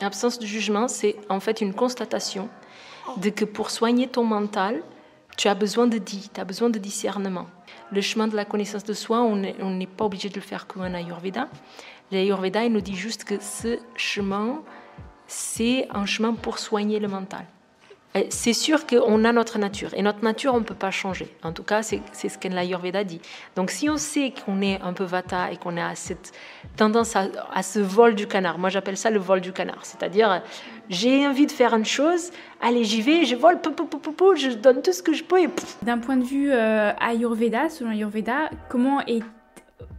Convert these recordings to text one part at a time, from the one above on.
L'absence de jugement, c'est en fait une constatation de que pour soigner ton mental, tu as besoin de tu as besoin de discernement. Le chemin de la connaissance de soi, on n'est pas obligé de le faire comme un Ayurveda. L'Ayurveda, il nous dit juste que ce chemin, c'est un chemin pour soigner le mental. C'est sûr qu'on a notre nature, et notre nature, on ne peut pas changer. En tout cas, c'est ce que l'Ayurveda dit. Donc, si on sait qu'on est un peu vata et qu'on a cette tendance à ce vol du canard, moi j'appelle ça le vol du canard, c'est-à-dire, j'ai envie de faire une chose, allez, j'y vais, je vole, je donne tout ce que je peux. Et d'un point de vue Ayurveda, selon Ayurveda, comment est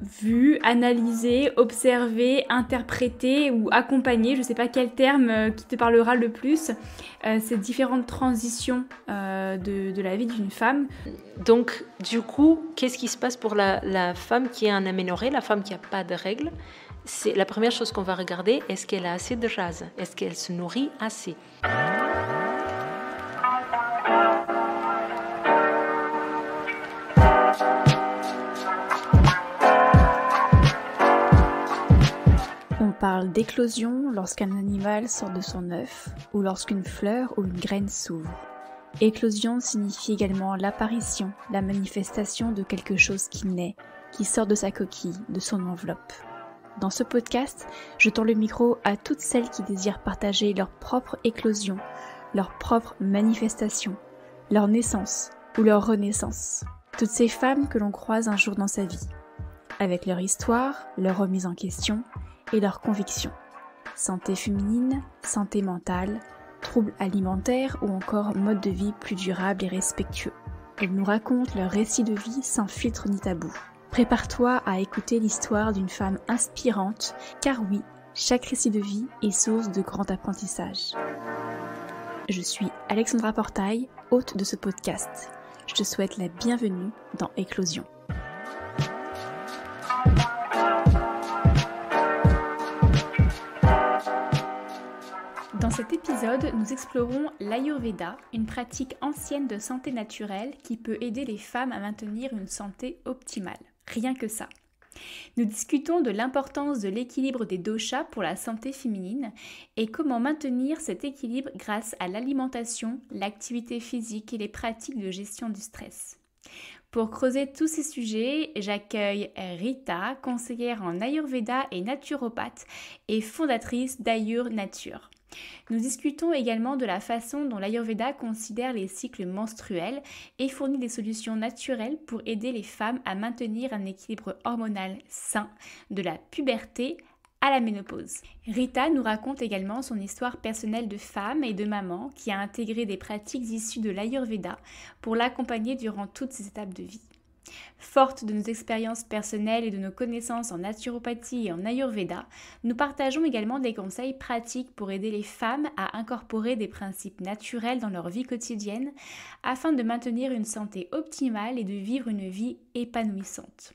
vu, analysé, observé, interprété ou accompagné, je ne sais pas quel terme qui te parlera le plus, ces différentes transitions de la vie d'une femme. Donc, du coup, qu'est-ce qui se passe pour la femme qui est en aménorrhée, la femme qui n'a pas de règles? C'est la première chose qu'on va regarder, est-ce qu'elle a assez de jaz? Est-ce qu'elle se nourrit assez? On parle d'éclosion lorsqu'un animal sort de son œuf ou lorsqu'une fleur ou une graine s'ouvre. Éclosion signifie également l'apparition, la manifestation de quelque chose qui naît, qui sort de sa coquille, de son enveloppe. Dans ce podcast, je tends le micro à toutes celles qui désirent partager leur propre éclosion, leur propre manifestation, leur naissance ou leur renaissance. Toutes ces femmes que l'on croise un jour dans sa vie, avec leur histoire, leur remise en question et leurs convictions. Santé féminine, santé mentale, troubles alimentaires ou encore mode de vie plus durable et respectueux. Elles nous racontent leur récit de vie sans filtre ni tabou. Prépare-toi à écouter l'histoire d'une femme inspirante, car oui, chaque récit de vie est source de grand apprentissage. Je suis Alexandra Portail, hôte de ce podcast. Je te souhaite la bienvenue dans Éclosion. Dans cet épisode, nous explorons l'Ayurveda, une pratique ancienne de santé naturelle qui peut aider les femmes à maintenir une santé optimale. Rien que ça. Nous discutons de l'importance de l'équilibre des doshas pour la santé féminine et comment maintenir cet équilibre grâce à l'alimentation, l'activité physique et les pratiques de gestion du stress. Pour creuser tous ces sujets, j'accueille Rita, conseillère en Ayurveda et naturopathe et fondatrice d'Ayur Nature. Nous discutons également de la façon dont l'Ayurveda considère les cycles menstruels et fournit des solutions naturelles pour aider les femmes à maintenir un équilibre hormonal sain de la puberté à la ménopause. Rita nous raconte également son histoire personnelle de femme et de maman qui a intégré des pratiques issues de l'Ayurveda pour l'accompagner durant toutes ses étapes de vie. Forte de nos expériences personnelles et de nos connaissances en naturopathie et en Ayurveda, nous partageons également des conseils pratiques pour aider les femmes à incorporer des principes naturels dans leur vie quotidienne afin de maintenir une santé optimale et de vivre une vie épanouissante.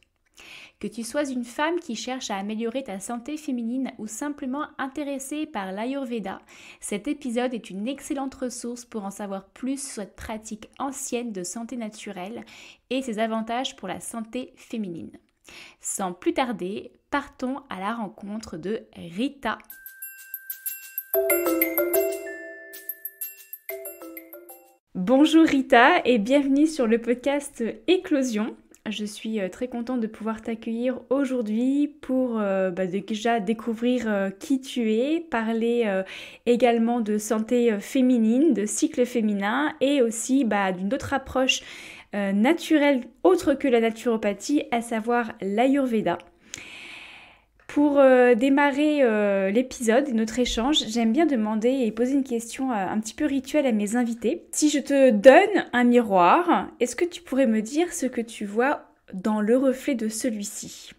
Que tu sois une femme qui cherche à améliorer ta santé féminine ou simplement intéressée par l'Ayurveda, cet épisode est une excellente ressource pour en savoir plus sur cette pratique ancienne de santé naturelle et ses avantages pour la santé féminine. Sans plus tarder, partons à la rencontre de Rita. Bonjour Rita et bienvenue sur le podcast Éclosion. Je suis très contente de pouvoir t'accueillir aujourd'hui pour déjà découvrir qui tu es, parler également de santé féminine, de cycle féminin et aussi d'une autre approche naturelle autre que la naturopathie, à savoir l'Ayurveda. Pour démarrer l'épisode et notre échange, j'aime bien demander et poser une question un petit peu rituelle à mes invités. Si je te donne un miroir, est-ce que tu pourrais me dire ce que tu vois dans le reflet de celui-ci ?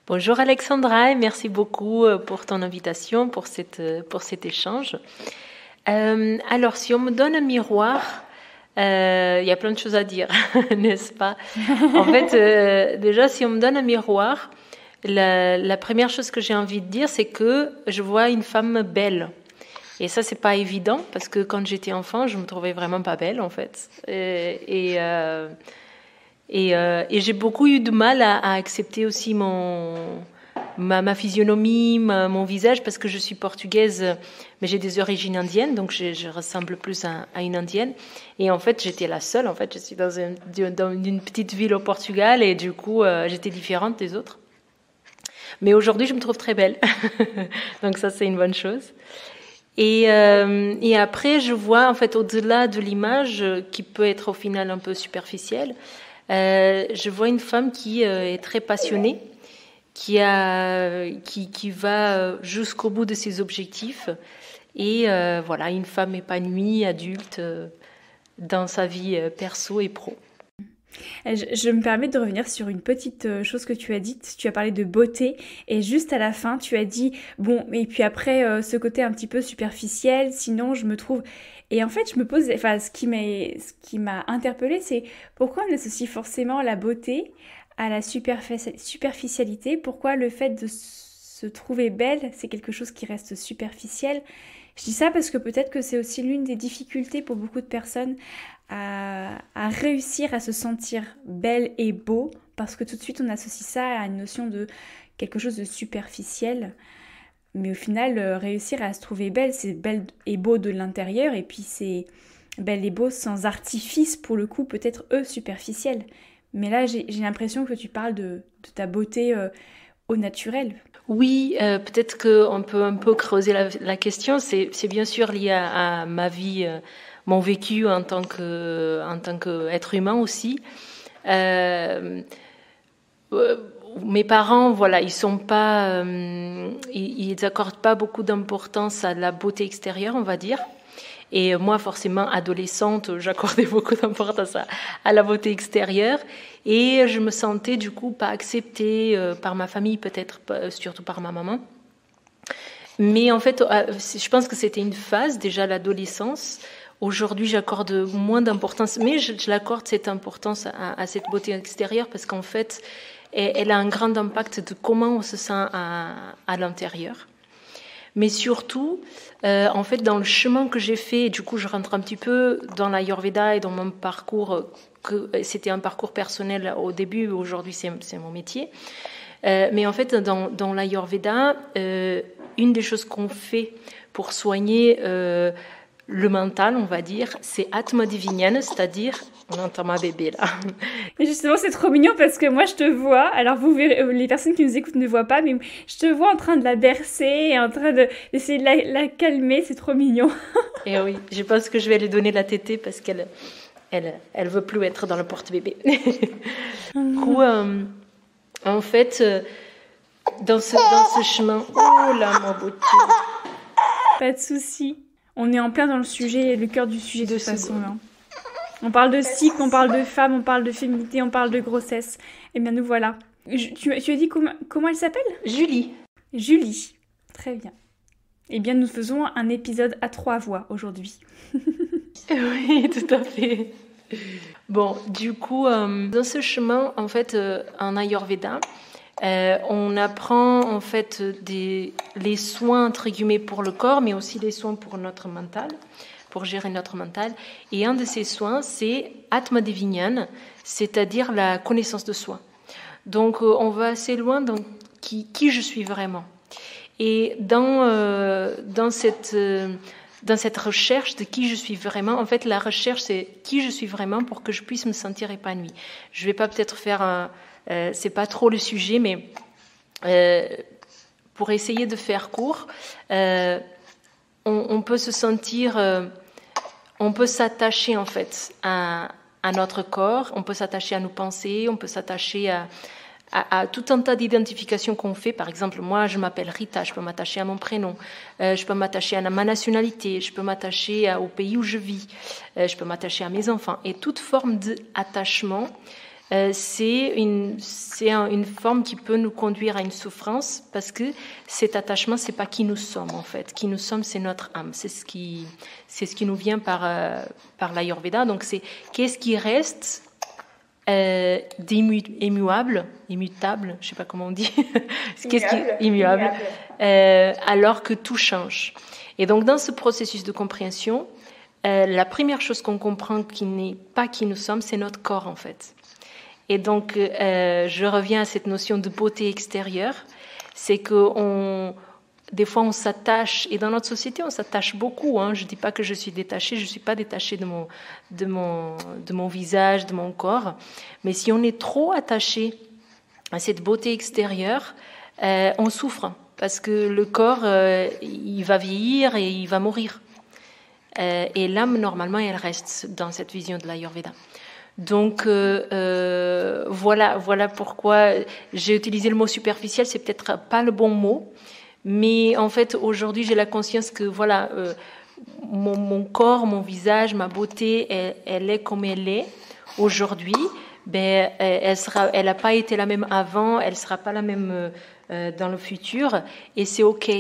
Bonjour Alexandra et merci beaucoup pour ton invitation, pour cet échange. Alors, si on me donne un miroir, il y a plein de choses à dire, n'est-ce pas ? En fait, déjà, si on me donne un miroir, la première chose que j'ai envie de dire, c'est que je vois une femme belle. Et ça, c'est pas évident, parce que quand j'étais enfant, je me trouvais vraiment pas belle, en fait. Et j'ai beaucoup eu de mal à accepter aussi mon ma physionomie, mon visage, parce que je suis portugaise, mais j'ai des origines indiennes, donc je ressemble plus à une indienne. Et en fait, j'étais la seule. En fait, je suis dans une petite ville au Portugal, et du coup, j'étais différente des autres. Mais aujourd'hui, je me trouve très belle. Donc ça, c'est une bonne chose. Et après, je vois, en fait, au-delà de l'image, qui peut être au final un peu superficielle, je vois une femme qui est très passionnée, qui va jusqu'au bout de ses objectifs. Et voilà, une femme épanouie, adulte, dans sa vie perso et pro. Je me permets de revenir sur une petite chose que tu as dite. Tu as parlé de beauté et juste à la fin, tu as dit bon, et puis après ce côté un petit peu superficiel, sinon je me trouve. Et en fait, je me pose, enfin, ce qui m'a interpellée, c'est pourquoi on associe forcément la beauté à la superficialité. Pourquoi le fait de se trouver belle, c'est quelque chose qui reste superficiel. Je dis ça parce que peut-être que c'est aussi l'une des difficultés pour beaucoup de personnes à réussir à se sentir belle et beau, parce que tout de suite on associe ça à une notion de quelque chose de superficiel. Mais au final, réussir à se trouver belle, c'est belle et beau de l'intérieur, et puis c'est belle et beau sans artifice, pour le coup, peut-être superficiel. Mais là, j'ai l'impression que tu parles de ta beauté au naturel. Oui, peut-être qu'on peut un peu creuser la question. C'est bien sûr lié à ma vie, mon vécu en tant qu'être humain aussi. Mes parents, voilà, ils accordent pas beaucoup d'importance à la beauté extérieure, on va dire. Et moi, forcément, adolescente, j'accordais beaucoup d'importance à la beauté extérieure. Et je me sentais, du coup, pas acceptée par ma famille, peut-être, surtout par ma maman. Mais en fait, je pense que c'était une phase, déjà l'adolescence. Aujourd'hui, j'accorde moins d'importance, mais je l'accorde cette importance à cette beauté extérieure parce qu'en fait, elle a un grand impact de comment on se sent à l'intérieur. Mais surtout, en fait, dans le chemin que j'ai fait, et du coup, je rentre un petit peu dans l'Ayurveda et dans mon parcours, que c'était un parcours personnel au début, aujourd'hui, c'est mon métier. Mais en fait, dans l'Ayurveda, une des choses qu'on fait pour soigner le mental, on va dire, c'est Atma Diviniana, c'est-à-dire, on entend ma bébé là. Et justement, c'est trop mignon parce que moi, je te vois, alors vous verrez, les personnes qui nous écoutent ne voient pas, mais je te vois en train de la bercer, en train d'essayer de la calmer, c'est trop mignon. Et oui, je pense que je vais lui donner la tétée parce qu'elle veut plus être dans le porte-bébé. Du coup, en fait, dans ce chemin, oh là, ma beauté. Pas de souci. On est en plein dans le sujet, le cœur du sujet de toute façon. Hein. On parle de cycle, on parle de femme, on parle de féminité, on parle de grossesse. Eh bien, nous voilà. Tu as dit comment elle s'appelle ? Julie. Julie. Très bien. Eh bien, nous faisons un épisode à 3 voix aujourd'hui. Oui, tout à fait. Bon, du coup, dans ce chemin, en fait, en Ayurveda, on apprend en fait les soins entre guillemets pour le corps, mais aussi les soins pour notre mental, pour gérer notre mental. Et un de ces soins, c'est Atma Diviniana, c'est-à-dire la connaissance de soi. Donc, on va assez loin dans qui je suis vraiment. Et dans cette recherche de qui je suis vraiment, en fait, la recherche, c'est qui je suis vraiment pour que je puisse me sentir épanouie. Je vais pas peut-être faire c'est pas trop le sujet, mais pour essayer de faire court, on peut se sentir, on peut s'attacher en fait à notre corps, on peut s'attacher à nos pensées, on peut s'attacher à tout un tas d'identifications qu'on fait. Par exemple, moi, je m'appelle Rita, je peux m'attacher à mon prénom, je peux m'attacher à ma nationalité, je peux m'attacher au pays où je vis, je peux m'attacher à mes enfants. Et toute forme d'attachement, c'est une forme qui peut nous conduire à une souffrance parce que cet attachement, c'est pas qui nous sommes en fait. Qui nous sommes, c'est notre âme. C'est ce qui nous vient par l'Ayurveda. Donc c'est qu'est-ce qui reste immuable, je sais pas comment on dit. Immuable. Alors que tout change. Et donc dans ce processus de compréhension, la première chose qu'on comprend qui n'est pas qui nous sommes, c'est notre corps en fait. Et donc, je reviens à cette notion de beauté extérieure. C'est que des fois, on s'attache, et dans notre société, on s'attache beaucoup. Je ne dis pas que je suis détachée, je ne suis pas détachée de mon visage, de mon corps. Mais si on est trop attaché à cette beauté extérieure, on souffre. Parce que le corps, il va vieillir et il va mourir. Et l'âme, normalement, elle reste dans cette vision de l'Ayurveda. Donc, voilà pourquoi j'ai utilisé le mot superficiel. C'est peut-être pas le bon mot. Mais en fait, aujourd'hui, j'ai la conscience que mon corps, mon visage, ma beauté, elle est comme elle est aujourd'hui. Elle n'a pas été la même avant, elle ne sera pas la même dans le futur, et c'est OK.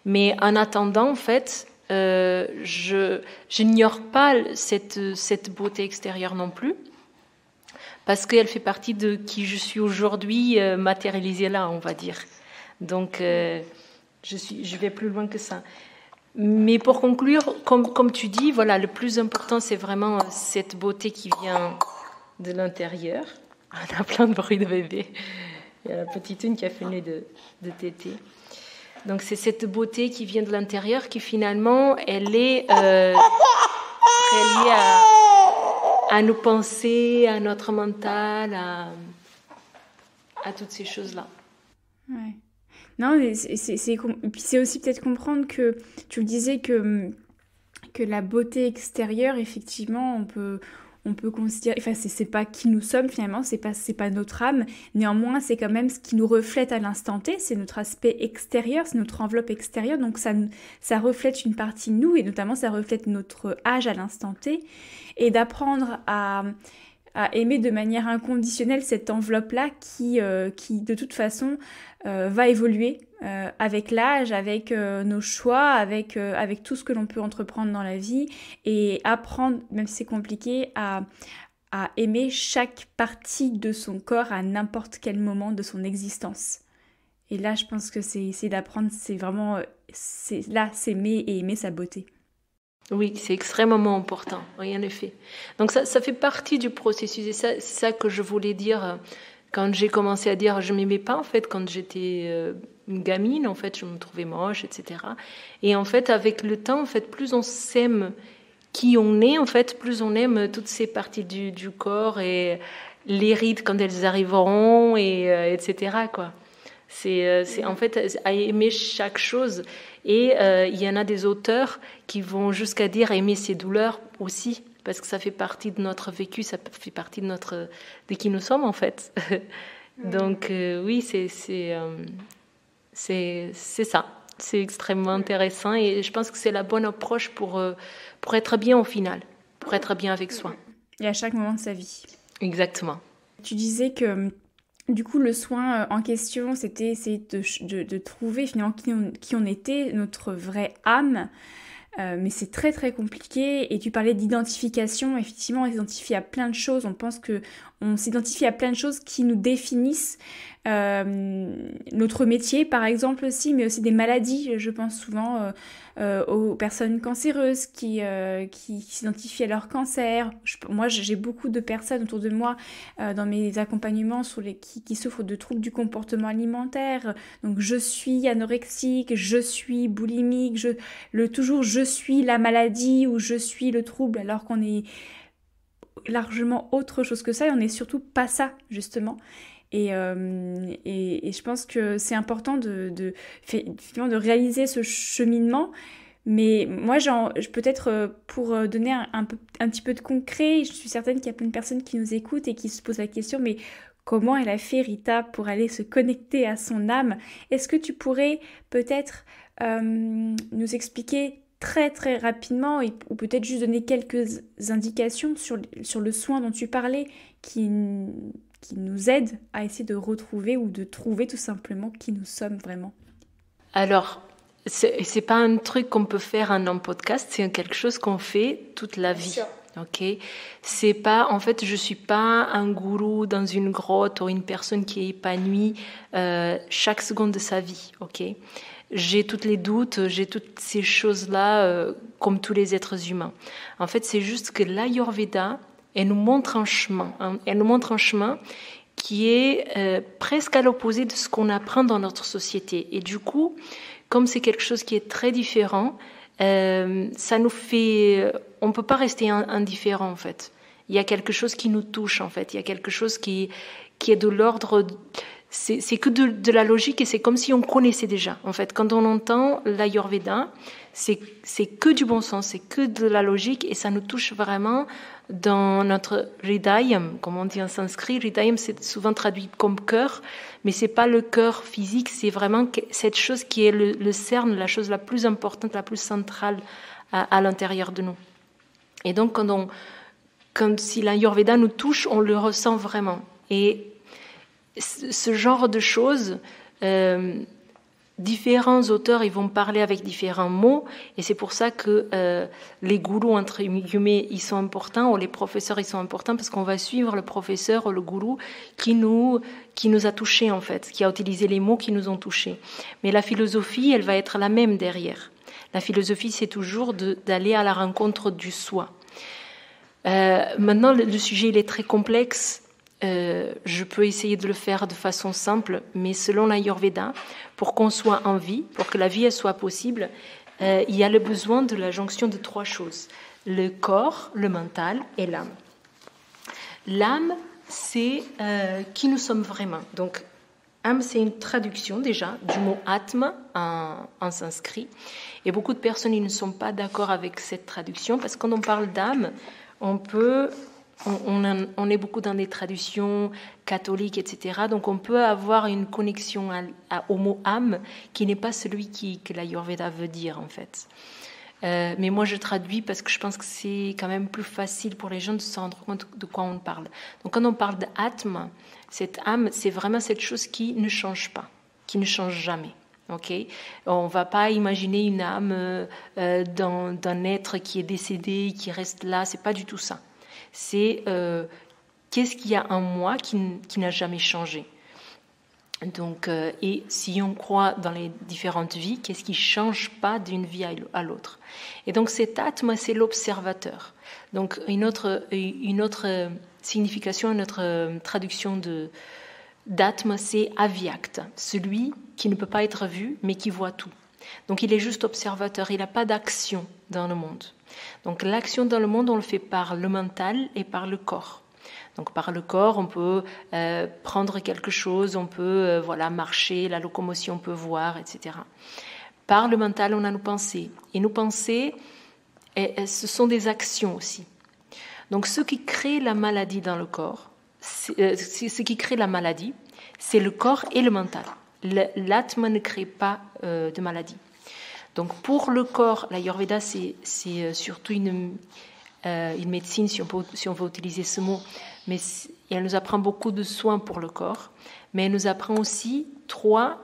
Mais en attendant, en fait, je n'ignore pas cette beauté extérieure non plus, parce qu'elle fait partie de qui je suis aujourd'hui, matérialisée là, on va dire. Donc, je vais plus loin que ça. Mais pour conclure, comme tu dis, voilà, le plus important, c'est vraiment cette beauté qui vient de l'intérieur. On a plein de bruit de bébé. Il y a la petite une qui a fait le nez de tété. Donc, c'est cette beauté qui vient de l'intérieur qui, finalement, elle est très liée à nos pensées, à notre mental, à toutes ces choses-là. Ouais. Non, mais puis c'est aussi peut-être comprendre que tu le disais que la beauté extérieure, effectivement, on peut considérer, enfin c'est pas qui nous sommes finalement, c'est pas notre âme. Néanmoins, c'est quand même ce qui nous reflète à l'instant T, c'est notre aspect extérieur, c'est notre enveloppe extérieure. Donc ça reflète une partie de nous et notamment ça reflète notre âge à l'instant T, et d'apprendre à aimer de manière inconditionnelle cette enveloppe-là qui de toute façon va évoluer avec l'âge, avec nos choix, avec tout ce que l'on peut entreprendre dans la vie, et apprendre, même si c'est compliqué, à aimer chaque partie de son corps à n'importe quel moment de son existence. Et là, je pense que c'est d'apprendre, c'est vraiment s'aimer et aimer sa beauté. Oui, c'est extrêmement important, oui, en effet. Donc ça fait partie du processus, et c'est ça que je voulais dire quand j'ai commencé à dire je m'aimais pas, en fait, quand j'étais une gamine, en fait, je me trouvais moche, etc. Et en fait, avec le temps, en fait, plus on s'aime qui on est, en fait, plus on aime toutes ces parties du corps et les rides quand elles arriveront, etc., quoi. C'est en fait à aimer chaque chose. Et il y en a des auteurs qui vont jusqu'à dire aimer ses douleurs aussi, parce que ça fait partie de notre vécu, ça fait partie de qui nous sommes, en fait. Donc oui, c'est ça. C'est extrêmement intéressant, et je pense que c'est la bonne approche pour être bien au final, pour être bien avec soi. Et à chaque moment de sa vie. Exactement. Tu disais que du coup, le soin en question, c'était de trouver finalement qui on était, notre vraie âme. Mais c'est très très compliqué. Et tu parlais d'identification. Effectivement, on s'identifie à plein de choses. On pense qu'on s'identifie à plein de choses qui nous définissent. Notre métier, par exemple, aussi, mais aussi des maladies. Je pense souvent aux personnes cancéreuses qui s'identifient à leur cancer. Moi, j'ai beaucoup de personnes autour de moi dans mes accompagnements qui souffrent de troubles du comportement alimentaire. Donc, je suis anorexique, je suis boulimique, je suis la maladie ou je suis le trouble, alors qu'on est largement autre chose que ça, et on n'est surtout pas ça, justement. Et je pense que c'est important de réaliser ce cheminement. Mais moi, peut-être pour donner un petit peu de concret, je suis certaine qu'il y a plein de personnes qui nous écoutent et qui se posent la question, mais comment elle a fait, Rita, pour aller se connecter à son âme? Est-ce que tu pourrais peut-être nous expliquer très très rapidement, ou peut-être juste donner quelques indications sur le soin dont tu parlais, qui nous aide à essayer de retrouver ou de trouver tout simplement qui nous sommes vraiment? Alors, c'est pas un truc qu'on peut faire en un podcast, c'est quelque chose qu'on fait toute la vie. Ok, c'est pas, en fait, je suis pas un gourou dans une grotte ou une personne qui est épanouie chaque seconde de sa vie. Ok, j'ai tous les doutes, j'ai toutes ces choses-là comme tous les êtres humains. En fait, c'est juste que l'Ayurveda, elle nous montre un chemin. Elle nous montre un chemin qui est presque à l'opposé de ce qu'on apprend dans notre société. Et du coup, comme c'est quelque chose qui est très différent, ça nous fait... on ne peut pas rester indifférent, en fait. Il y a quelque chose qui nous touche, en fait. Il y a quelque chose qui est de l'ordre... C'est que de la logique et c'est comme si on connaissait déjà. En fait, quand on entend l'Ayurveda, c'est que du bon sens, c'est que de la logique et ça nous touche vraiment dans notre hridayam, comme on dit en sanskrit. Hridayam, c'est souvent traduit comme cœur, mais c'est pas le cœur physique, c'est vraiment cette chose qui est le cerne, la chose la plus importante, la plus centrale à l'intérieur de nous. Et donc, quand si l'Ayurveda nous touche, on le ressent vraiment. Et ce genre de choses, différents auteurs ils vont parler avec différents mots et c'est pour ça que les gourous entre guillemets ils sont importants ou les professeurs ils sont importants parce qu'on va suivre le professeur ou le gourou qui nous a touchés en fait, qui a utilisé les mots qui nous ont touchés. Mais la philosophie elle va être la même derrière. La philosophie c'est toujours d'aller à la rencontre du soi. Maintenant le sujet il est très complexe. Je peux essayer de le faire de façon simple, mais selon l'Ayurveda, pour qu'on soit en vie, pour que la vie elle soit possible, il y a le besoin de la jonction de 3 choses. Le corps, le mental et l'âme. L'âme, c'est qui nous sommes vraiment. Donc, âme, c'est une traduction déjà du mot atma en sanskrit. Et beaucoup de personnes ils ne sont pas d'accord avec cette traduction parce que quand on parle d'âme, on est beaucoup dans des traditions catholiques, etc. Donc on peut avoir une connexion au mot âme qui n'est pas celui que l'Ayurveda veut dire en fait. Mais moi je traduis parce que je pense que c'est quand même plus facile pour les gens de se rendre compte de quoi on parle. Donc quand on parle d'atma, cette âme, c'est vraiment cette chose qui ne change pas, qui ne change jamais. Okay. On ne va pas imaginer une âme d'un être qui est décédé, qui reste là, c'est pas du tout ça. C'est qu'est-ce qu'il y a en moi qui n'a jamais changé. Donc, et si on croit dans les différentes vies, qu'est-ce qui ne change pas d'une vie à l'autre. Et donc cet atma, c'est l'observateur. Donc une autre signification, une autre traduction d'atma, c'est avyakta, celui qui ne peut pas être vu, mais qui voit tout. Donc il est juste observateur, il n'a pas d'action dans le monde. Donc l'action dans le monde, on le fait par le mental et par le corps. Donc par le corps, on peut prendre quelque chose, on peut marcher, la locomotion, on peut voir, etc. Par le mental, on a nos pensées. Et nos pensées, ce sont des actions aussi. Donc ce qui crée la maladie dans le corps, ce qui crée la maladie, c'est le corps et le mental. L'atma ne crée pas de maladie. Donc pour le corps, l'Ayurveda, c'est surtout une médecine, si on veut utiliser ce mot, mais elle nous apprend beaucoup de soins pour le corps, mais elle nous apprend aussi trois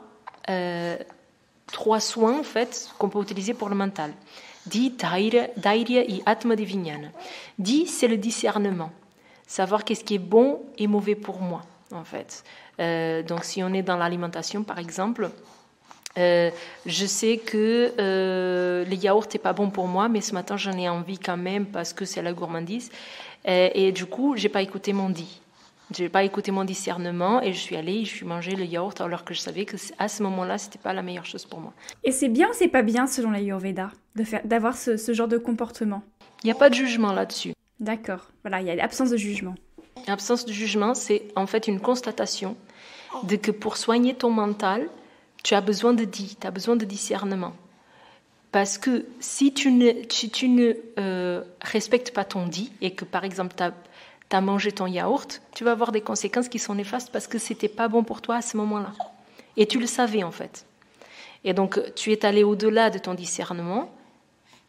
soins en fait, qu'on peut utiliser pour le mental. Di, Dairya et Atma Divinyana. Di, c'est le discernement, savoir qu'est-ce qui est bon et mauvais pour moi, en fait. Donc si on est dans l'alimentation, par exemple, je sais que le yaourt n'est pas bon pour moi, mais ce matin j'en ai envie quand même parce que c'est la gourmandise. Et du coup, j'ai pas écouté mon di. J'ai pas écouté mon discernement et je suis allée, je suis mangé le yaourt alors que je savais que à ce moment-là, c'était pas la meilleure chose pour moi. Et c'est bien ou c'est pas bien selon l'Ayurveda d'avoir ce genre de comportement? Il n'y a pas de jugement là-dessus. D'accord. Voilà, il y a l'absence de jugement. L'absence de jugement, c'est en fait une constatation de que pour soigner ton mental, tu as besoin de di, tu as besoin de discernement. Parce que si tu ne respectes pas ton di et que par exemple tu as mangé ton yaourt, tu vas avoir des conséquences qui sont néfastes parce que c'était pas bon pour toi à ce moment-là. Et tu le savais en fait. Et donc tu es allé au-delà de ton discernement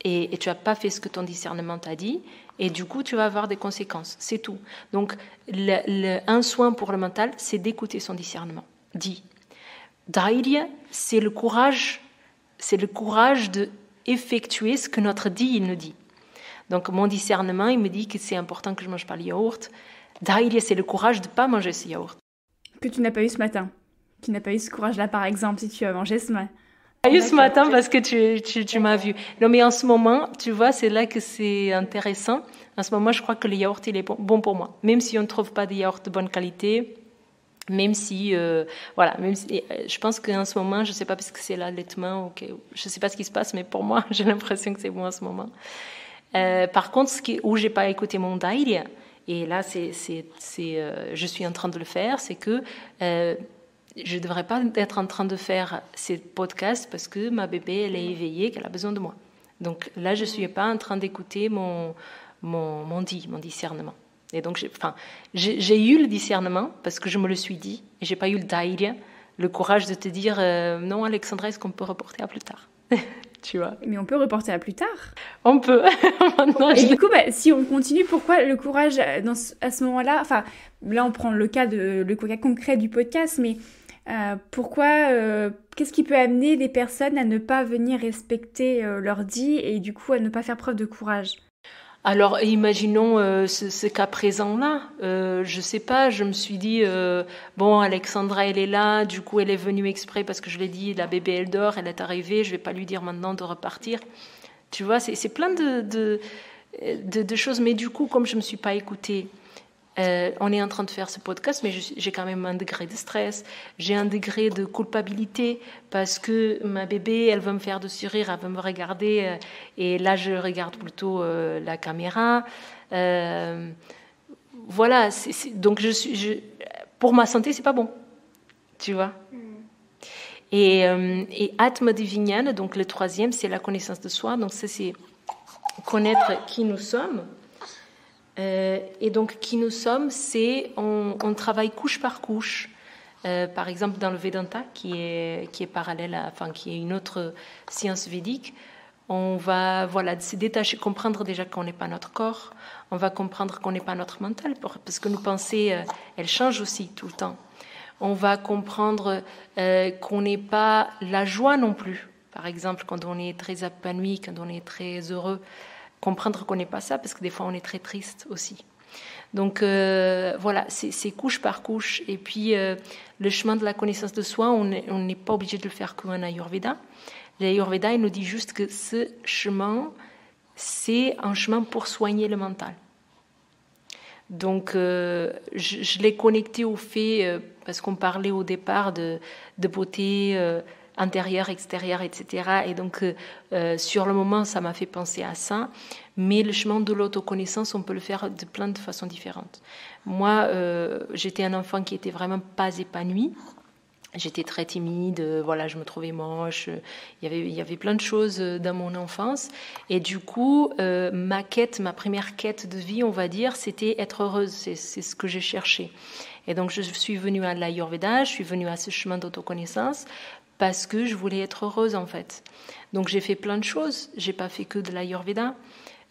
et tu n'as pas fait ce que ton discernement t'a dit et du coup tu vas avoir des conséquences. C'est tout. Donc un soin pour le mental, c'est d'écouter son discernement. Di. Dairya, c'est le courage de effectuer ce que notre di il nous dit. Donc mon discernement, il me dit que c'est important que je mange pas le yaourt. Dairya, c'est le courage de pas manger ce yaourt. Que tu n'as pas eu ce matin. Tu n'as pas eu ce courage-là, par exemple, si tu as mangé ce matin. J'ai eu ce matin parce que tu m'as vu. Non, mais en ce moment, tu vois, c'est là que c'est intéressant. En ce moment, je crois que le yaourt, il est bon pour moi. Même si on ne trouve pas de yaourt de bonne qualité, Même si, je pense qu'en ce moment, je ne sais pas parce que c'est l'allaitement, je ne sais pas ce qui se passe, mais pour moi, j'ai l'impression que c'est bon en ce moment. Par contre, où je n'ai pas écouté mon daïria, et là, je suis en train de le faire, c'est que je ne devrais pas être en train de faire ces podcasts parce que ma bébé, elle est éveillée, qu'elle a besoin de moi. Donc là, je ne suis pas en train d'écouter mon discernement. Et donc, j'ai eu le discernement parce que je me le suis dit, et je n'ai pas eu le daïria, le courage de te dire non, Alexandra, est-ce qu'on peut reporter à plus tard? Tu vois. Mais on peut reporter à plus tard. On peut. Maintenant, et du coup, si on continue, pourquoi le courage à ce moment-là? Enfin, là, on prend le cas concret du podcast, mais pourquoi qu'est-ce qui peut amener les personnes à ne pas venir respecter leur dit et du coup à ne pas faire preuve de courage? Alors, imaginons ce cas présent-là. Je sais pas, je me suis dit, bon, Alexandra, elle est là, du coup, elle est venue exprès parce que je l'ai dit, la bébé, elle dort, elle est arrivée, je vais pas lui dire maintenant de repartir. Tu vois, c'est plein de choses. Mais du coup, comme je me suis pas écoutée, on est en train de faire ce podcast, mais j'ai quand même un degré de stress, j'ai un degré de culpabilité parce que ma bébé, elle veut me faire de sourire, elle veut me regarder, et là je regarde plutôt la caméra. Voilà, donc pour ma santé, c'est pas bon, tu vois. Et Atma Divignana, donc le troisième, c'est la connaissance de soi. Donc ça, c'est connaître qui nous sommes. Et donc, qui nous sommes, c'est on travaille couche par couche. Par exemple, dans le Vedanta, qui est parallèle, qui est une autre science védique, on va se détacher, comprendre déjà qu'on n'est pas notre corps. On va comprendre qu'on n'est pas notre mental, parce que nos pensées, elles changent aussi tout le temps. On va comprendre qu'on n'est pas la joie non plus. Par exemple, quand on est très épanoui, quand on est très heureux, comprendre qu'on n'est pas ça, parce que des fois on est très triste aussi. Donc c'est couche par couche. Et puis le chemin de la connaissance de soi, on n'est pas obligé de le faire qu'en Ayurveda. L'Ayurveda, il nous dit juste que ce chemin, c'est un chemin pour soigner le mental. Donc je l'ai connecté au fait, parce qu'on parlait au départ de beauté intérieure, extérieure, etc. Et donc, sur le moment, ça m'a fait penser à ça. Mais le chemin de l'autoconnaissance, on peut le faire de plein de façons différentes. Moi, j'étais un enfant qui était vraiment pas épanoui. J'étais très timide, je me trouvais moche. Il y avait plein de choses dans mon enfance. Et du coup, ma première quête de vie, on va dire, c'était être heureuse. C'est ce que j'ai cherché. Et donc, je suis venue à l'Ayurveda, je suis venue à ce chemin d'autoconnaissance parce que je voulais être heureuse, en fait. Donc, j'ai fait plein de choses. J'ai pas fait que de l'Ayurveda.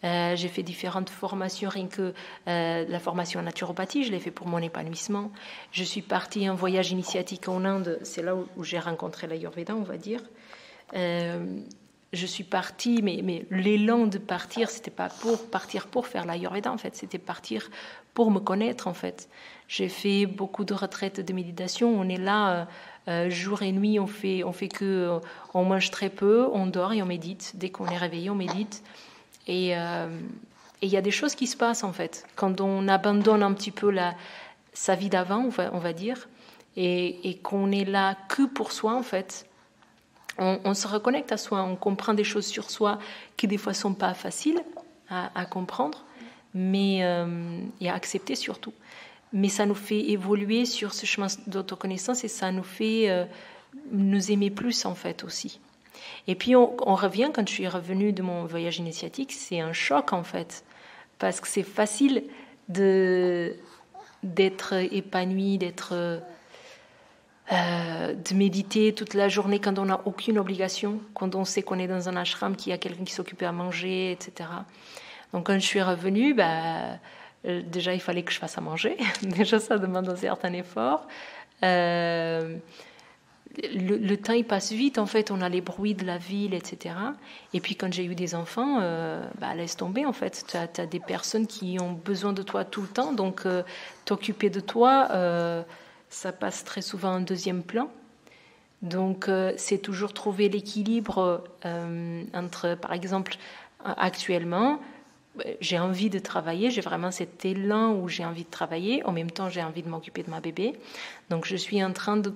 J'ai fait différentes formations, rien que la formation en naturopathie, je l'ai fait pour mon épanouissement. Je suis partie en voyage initiatique en Inde, c'est là où j'ai rencontré l'Ayurveda, on va dire. Je suis partie, mais l'élan de partir, c'était pas pour partir pour faire l'Ayurveda, en fait, c'était partir pour me connaître, en fait. J'ai fait beaucoup de retraites de méditation, on est là jour et nuit, on fait que on mange très peu, on dort et on médite. Dès qu'on est réveillé, on médite. Et il y a des choses qui se passent, en fait, quand on abandonne un petit peu sa vie d'avant, on va dire, et qu'on est là que pour soi, en fait. On se reconnecte à soi, on comprend des choses sur soi qui, des fois, ne sont pas faciles à comprendre, mais, et à accepter surtout. Mais ça nous fait évoluer sur ce chemin d'autoconnaissance et ça nous fait nous aimer plus, en fait, aussi. Et puis on revient, quand je suis revenue de mon voyage initiatique, c'est un choc, en fait, parce que c'est facile d'être épanoui, de méditer toute la journée quand on n'a aucune obligation, quand on sait qu'on est dans un ashram, qu'il y a quelqu'un qui s'occupe à manger, etc. Donc quand je suis revenue, déjà il fallait que je fasse à manger, déjà ça demande un certain effort. Le temps, il passe vite, en fait, on a les bruits de la ville, etc. Et puis, quand j'ai eu des enfants, laisse tomber, en fait. Tu as des personnes qui ont besoin de toi tout le temps, donc t'occuper de toi, ça passe très souvent en deuxième plan. Donc, c'est toujours trouver l'équilibre entre, par exemple, actuellement, j'ai envie de travailler, j'ai vraiment cet élan où j'ai envie de travailler. En même temps, j'ai envie de m'occuper de ma bébé. Donc, je suis en train de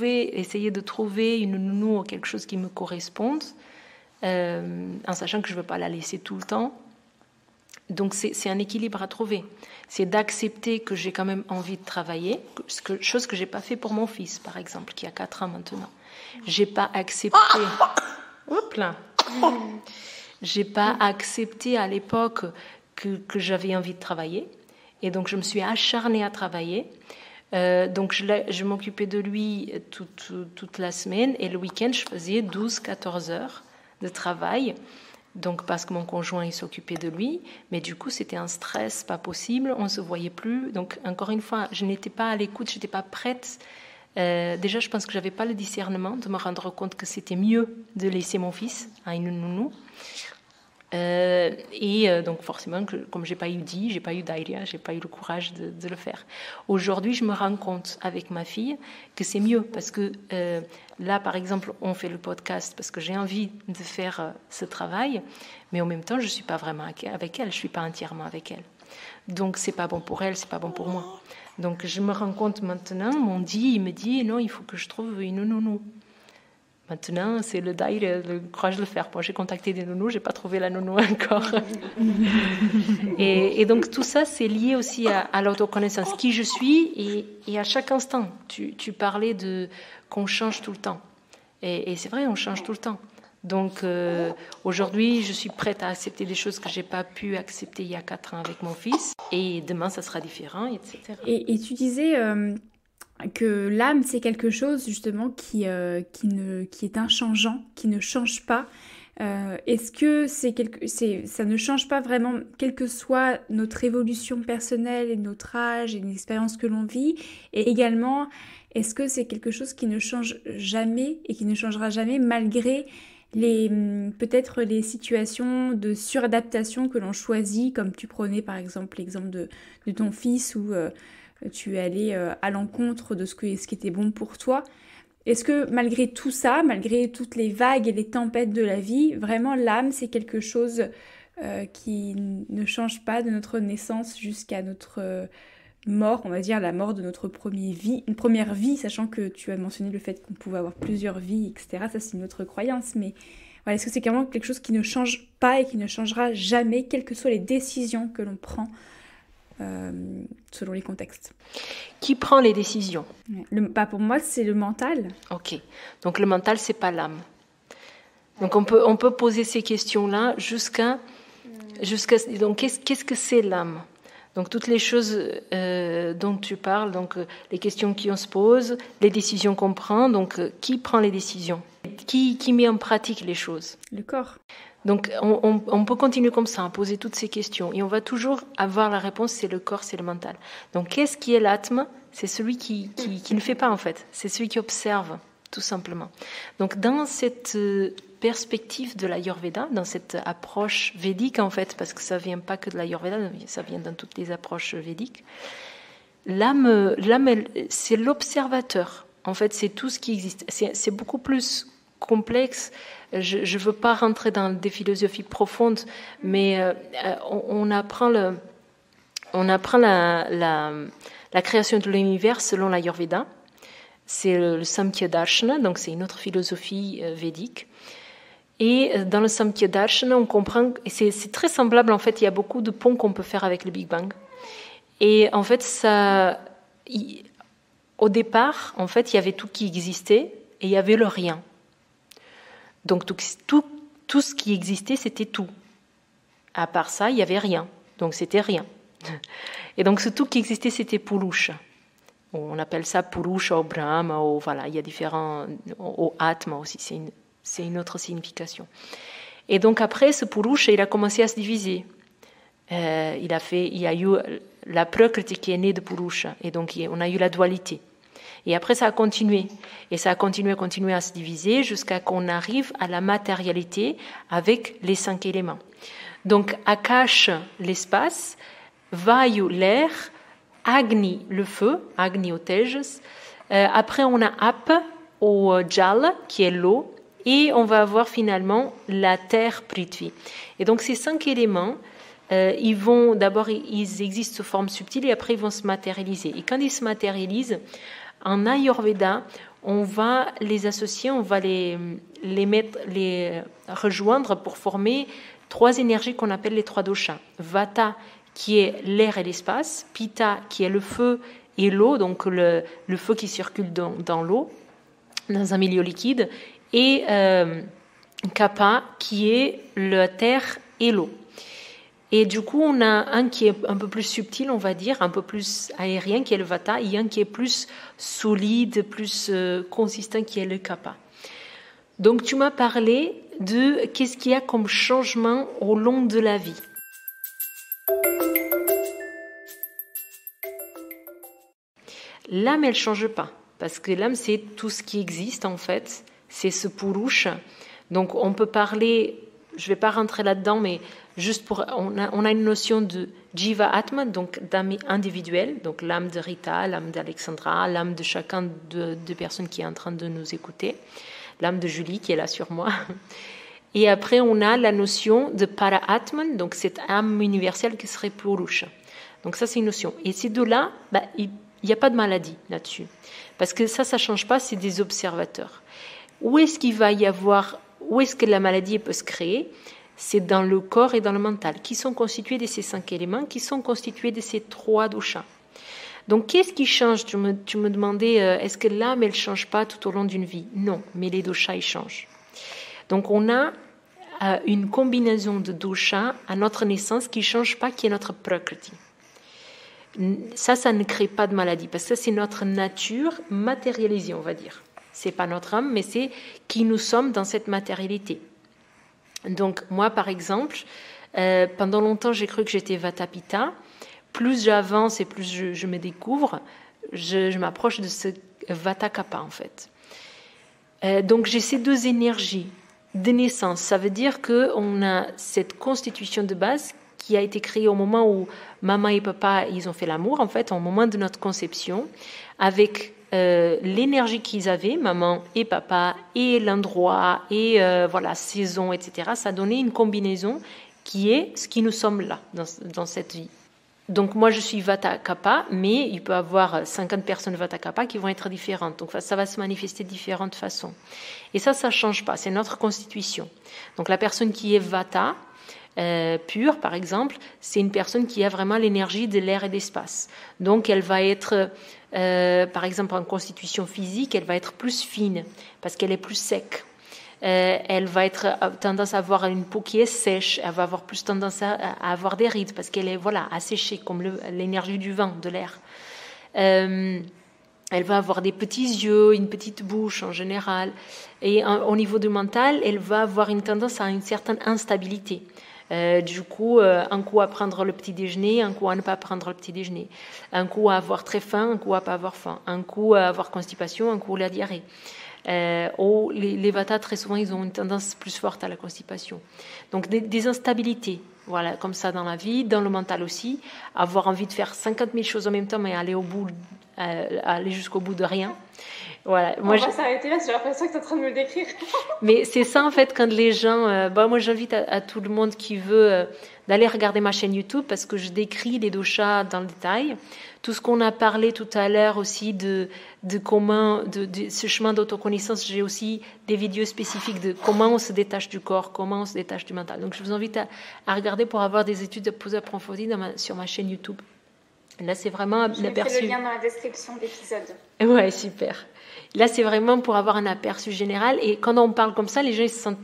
essayer de trouver une nounou ou quelque chose qui me corresponde, en sachant que je ne veux pas la laisser tout le temps. Donc, c'est un équilibre à trouver. C'est d'accepter que j'ai quand même envie de travailler, chose que je n'ai pas fait pour mon fils, par exemple, qui a 4 ans maintenant. Je n'ai pas accepté... Hop là. J'ai pas accepté à l'époque que j'avais envie de travailler. Et donc, je me suis acharnée à travailler. Donc, je m'occupais de lui toute la semaine. Et le week-end, je faisais 12-14 heures de travail. Donc, parce que mon conjoint, il s'occupait de lui. Mais du coup, c'était un stress pas possible. On ne se voyait plus. Donc, encore une fois, je n'étais pas à l'écoute. Je n'étais pas prête. Déjà, je pense que je n'avais pas le discernement de me rendre compte que c'était mieux de laisser mon fils à une nounou. Donc forcément, comme j'ai pas eu d'aïria, j'ai pas eu le courage de le faire. Aujourd'hui, je me rends compte avec ma fille que c'est mieux parce que là, par exemple, on fait le podcast parce que j'ai envie de faire ce travail, mais en même temps, je suis pas vraiment avec elle, je suis pas entièrement avec elle. Donc c'est pas bon pour elle, c'est pas bon pour moi. Donc je me rends compte maintenant, il me dit non, il faut que je trouve une nounou. Maintenant, c'est le courage de le faire. Moi, j'ai contacté des nounous, j'ai pas trouvé la nounou encore. et donc tout ça, c'est lié aussi à l'autoconnaissance, qui je suis et à chaque instant. Tu parlais qu'on change tout le temps. Et c'est vrai, on change tout le temps. Donc aujourd'hui, je suis prête à accepter des choses que j'ai pas pu accepter il y a 4 ans avec mon fils. Et demain, ça sera différent, etc. Et tu disais que l'âme, c'est quelque chose justement qui est inchangeant, qui ne change pas. Est-ce que ça ne change pas vraiment, quelle que soit notre évolution personnelle et notre âge et l'expérience que l'on vit? Et également, est-ce que c'est quelque chose qui ne change jamais et qui ne changera jamais malgré peut-être les situations de suradaptation que l'on choisit, comme tu prenais par exemple l'exemple de ton fils où tu es allé à l'encontre de ce qui était bon pour toi. Est-ce que malgré tout ça, malgré toutes les vagues et les tempêtes de la vie, vraiment l'âme, c'est quelque chose qui ne change pas de notre naissance jusqu'à notre mort, on va dire la mort de notre première vie, sachant que tu as mentionné le fait qu'on pouvait avoir plusieurs vies, etc. Ça, c'est une autre croyance, mais voilà, est-ce que c'est vraiment quelque chose qui ne change pas et qui ne changera jamais, quelles que soient les décisions que l'on prend selon les contextes? Qui prend les décisions? Pour moi, c'est le mental. Ok, donc le mental, c'est pas l'âme. Donc on peut poser ces questions-là jusqu'à donc qu'est-ce que c'est l'âme? Donc toutes les choses dont tu parles, donc les questions qu'on se pose, les décisions qu'on prend, donc qui prend les décisions? Qui met en pratique les choses? Le corps. Donc on peut continuer comme ça, à poser toutes ces questions, et on va toujours avoir la réponse, c'est le corps, c'est le mental. Donc qu'est-ce qui est l'atma? C'est celui qui ne fait pas en fait, c'est celui qui observe, tout simplement. Donc dans cette perspective de l'Ayurveda, dans cette approche védique en fait, parce que ça vient pas que de l'Ayurveda, ça vient dans toutes les approches védiques, l'âme c'est l'observateur. En fait, c'est tout ce qui existe. C'est beaucoup plus complexe. Je ne veux pas rentrer dans des philosophies profondes, mais on apprend la création de l'univers selon l'Ayurveda. C'est le Samkhya Darshana, donc c'est une autre philosophie védique. Et dans le Samkhya Darshana, on comprend, et c'est très semblable en fait, il y a beaucoup de ponts qu'on peut faire avec le Big Bang. Et en fait, au départ, en fait, il y avait tout qui existait et il y avait le rien. Donc tout ce qui existait, c'était tout. À part ça, il n'y avait rien. Donc c'était rien. Et donc ce tout qui existait, c'était Purusha. On appelle ça Purusha ou Brahma, voilà, il y a différents... Ou Atma aussi, c'est une autre signification. Et donc après, ce Purusha, il a commencé à se diviser. Il y a eu la Prakriti qui est née de Purusha. Et donc on a eu la dualité. Et après, ça a continué. Et ça a continué à se diviser jusqu'à qu'on arrive à la matérialité avec les 5 éléments. Donc, Akash, l'espace, Vayu, l'air, Agni, le feu, Agni au Tejas. Après, on a Ap, au Jal, qui est l'eau, et on va avoir finalement la terre Prithvi. Et donc ces 5 éléments, ils existent sous forme subtile et après ils vont se matérialiser. Et quand ils se matérialisent, en Ayurveda, on va les associer, on va les rejoindre pour former 3 énergies qu'on appelle les 3 doshas. Vata, qui est l'air et l'espace, Pitta, qui est le feu et l'eau, donc le feu qui circule dans l'eau, dans un milieu liquide, et Kapha, qui est la terre et l'eau. Et du coup, on a un qui est un peu plus subtil, on va dire, un peu plus aérien, qui est le Vata, et un qui est plus solide, plus consistant, qui est le Kapha. Donc, tu m'as parlé de qu'est-ce qu'il y a comme changement au long de la vie. L'âme, elle ne change pas, parce que l'âme, c'est tout ce qui existe, en fait. C'est ce Purusha. Donc, on peut parler, je ne vais pas rentrer là-dedans, mais juste on a une notion de Jiva Atma, donc d'âme individuelle, donc l'âme de Rita, l'âme d'Alexandra, l'âme de chacun des personnes qui est en train de nous écouter, l'âme de Julie qui est là sur moi. Et après, on a la notion de Para-Atman, donc cette âme universelle qui serait Purusha. Donc ça, c'est une notion. Et ces deux-là, il n'y a pas de maladie là-dessus. Parce que ça ne change pas, c'est des observateurs. Où est-ce qu'il va y avoir, où est-ce que la maladie peut se créer? C'est dans le corps et dans le mental, qui sont constitués de ces 5 éléments, qui sont constitués de ces 3 doshas. Donc, qu'est-ce qui change? Tu me demandais, est-ce que l'âme, elle ne change pas tout au long d'une vie? Non, mais les doshas, ils changent. Donc, on a une combinaison de doshas à notre naissance qui ne change pas, qui est notre prakriti. Ça ne crée pas de maladie, parce que ça, c'est notre nature matérialisée, on va dire. Ce n'est pas notre âme, mais c'est qui nous sommes dans cette matérialité. Donc, moi, par exemple, pendant longtemps, j'ai cru que j'étais Vata Pitta. Plus j'avance et plus je me découvre, je m'approche de ce Vata Kapha, en fait. Donc, j'ai ces 2 énergies de naissance. Ça veut dire qu'on a cette constitution de base qui a été créée au moment où maman et papa, ils ont fait l'amour, en fait, au moment de notre conception, avec l'énergie qu'ils avaient, maman et papa, et l'endroit, et saison, etc. Ça donnait une combinaison qui est ce qui nous sommes là, dans cette vie. Donc moi, je suis Vata Kapha, mais il peut y avoir 50 personnes Vata Kapha qui vont être différentes. Donc ça va se manifester de différentes façons. Et ça ne change pas, c'est notre constitution. Donc la personne qui est Vata, pure, par exemple, c'est une personne qui a vraiment l'énergie de l'air et de l'espace. Donc, elle va être, par exemple, en constitution physique, elle va être plus fine parce qu'elle est plus sec. Elle va être tendance à avoir une peau qui est sèche. Elle va avoir plus tendance à avoir des rides parce qu'elle est asséchée comme l'énergie du vent, de l'air. Elle va avoir des petits yeux, une petite bouche en général. Et au niveau du mental, elle va avoir une tendance à une certaine instabilité. Du coup, un coup à prendre le petit déjeuner, un coup à ne pas prendre le petit déjeuner, un coup à avoir très faim, un coup à pas avoir faim, un coup à avoir constipation, un coup la diarrhée. Les Vatas, très souvent, ils ont une tendance plus forte à la constipation. Donc des instabilités, voilà, comme ça dans la vie, dans le mental aussi, avoir envie de faire 50 000 choses en même temps, mais aller jusqu'au bout de rien. Voilà. On va s'arrêter là, j'ai l'impression que tu es en train de me le décrire. Mais c'est ça, en fait, quand les gens... moi, j'invite à tout le monde qui veut d'aller regarder ma chaîne YouTube parce que je décris les doshas dans le détail. Tout ce qu'on a parlé tout à l'heure aussi de comment... de ce chemin d'autoconnaissance, j'ai aussi des vidéos spécifiques de comment on se détache du corps, comment on se détache du mental. Donc, je vous invite à regarder pour avoir des études plus approfondies sur ma chaîne YouTube. Là, c'est vraiment un aperçu. Je mettrai le lien dans la description de l'épisode. Ouais, super. Là, c'est vraiment pour avoir un aperçu général. Et quand on parle comme ça, les gens ils se sentent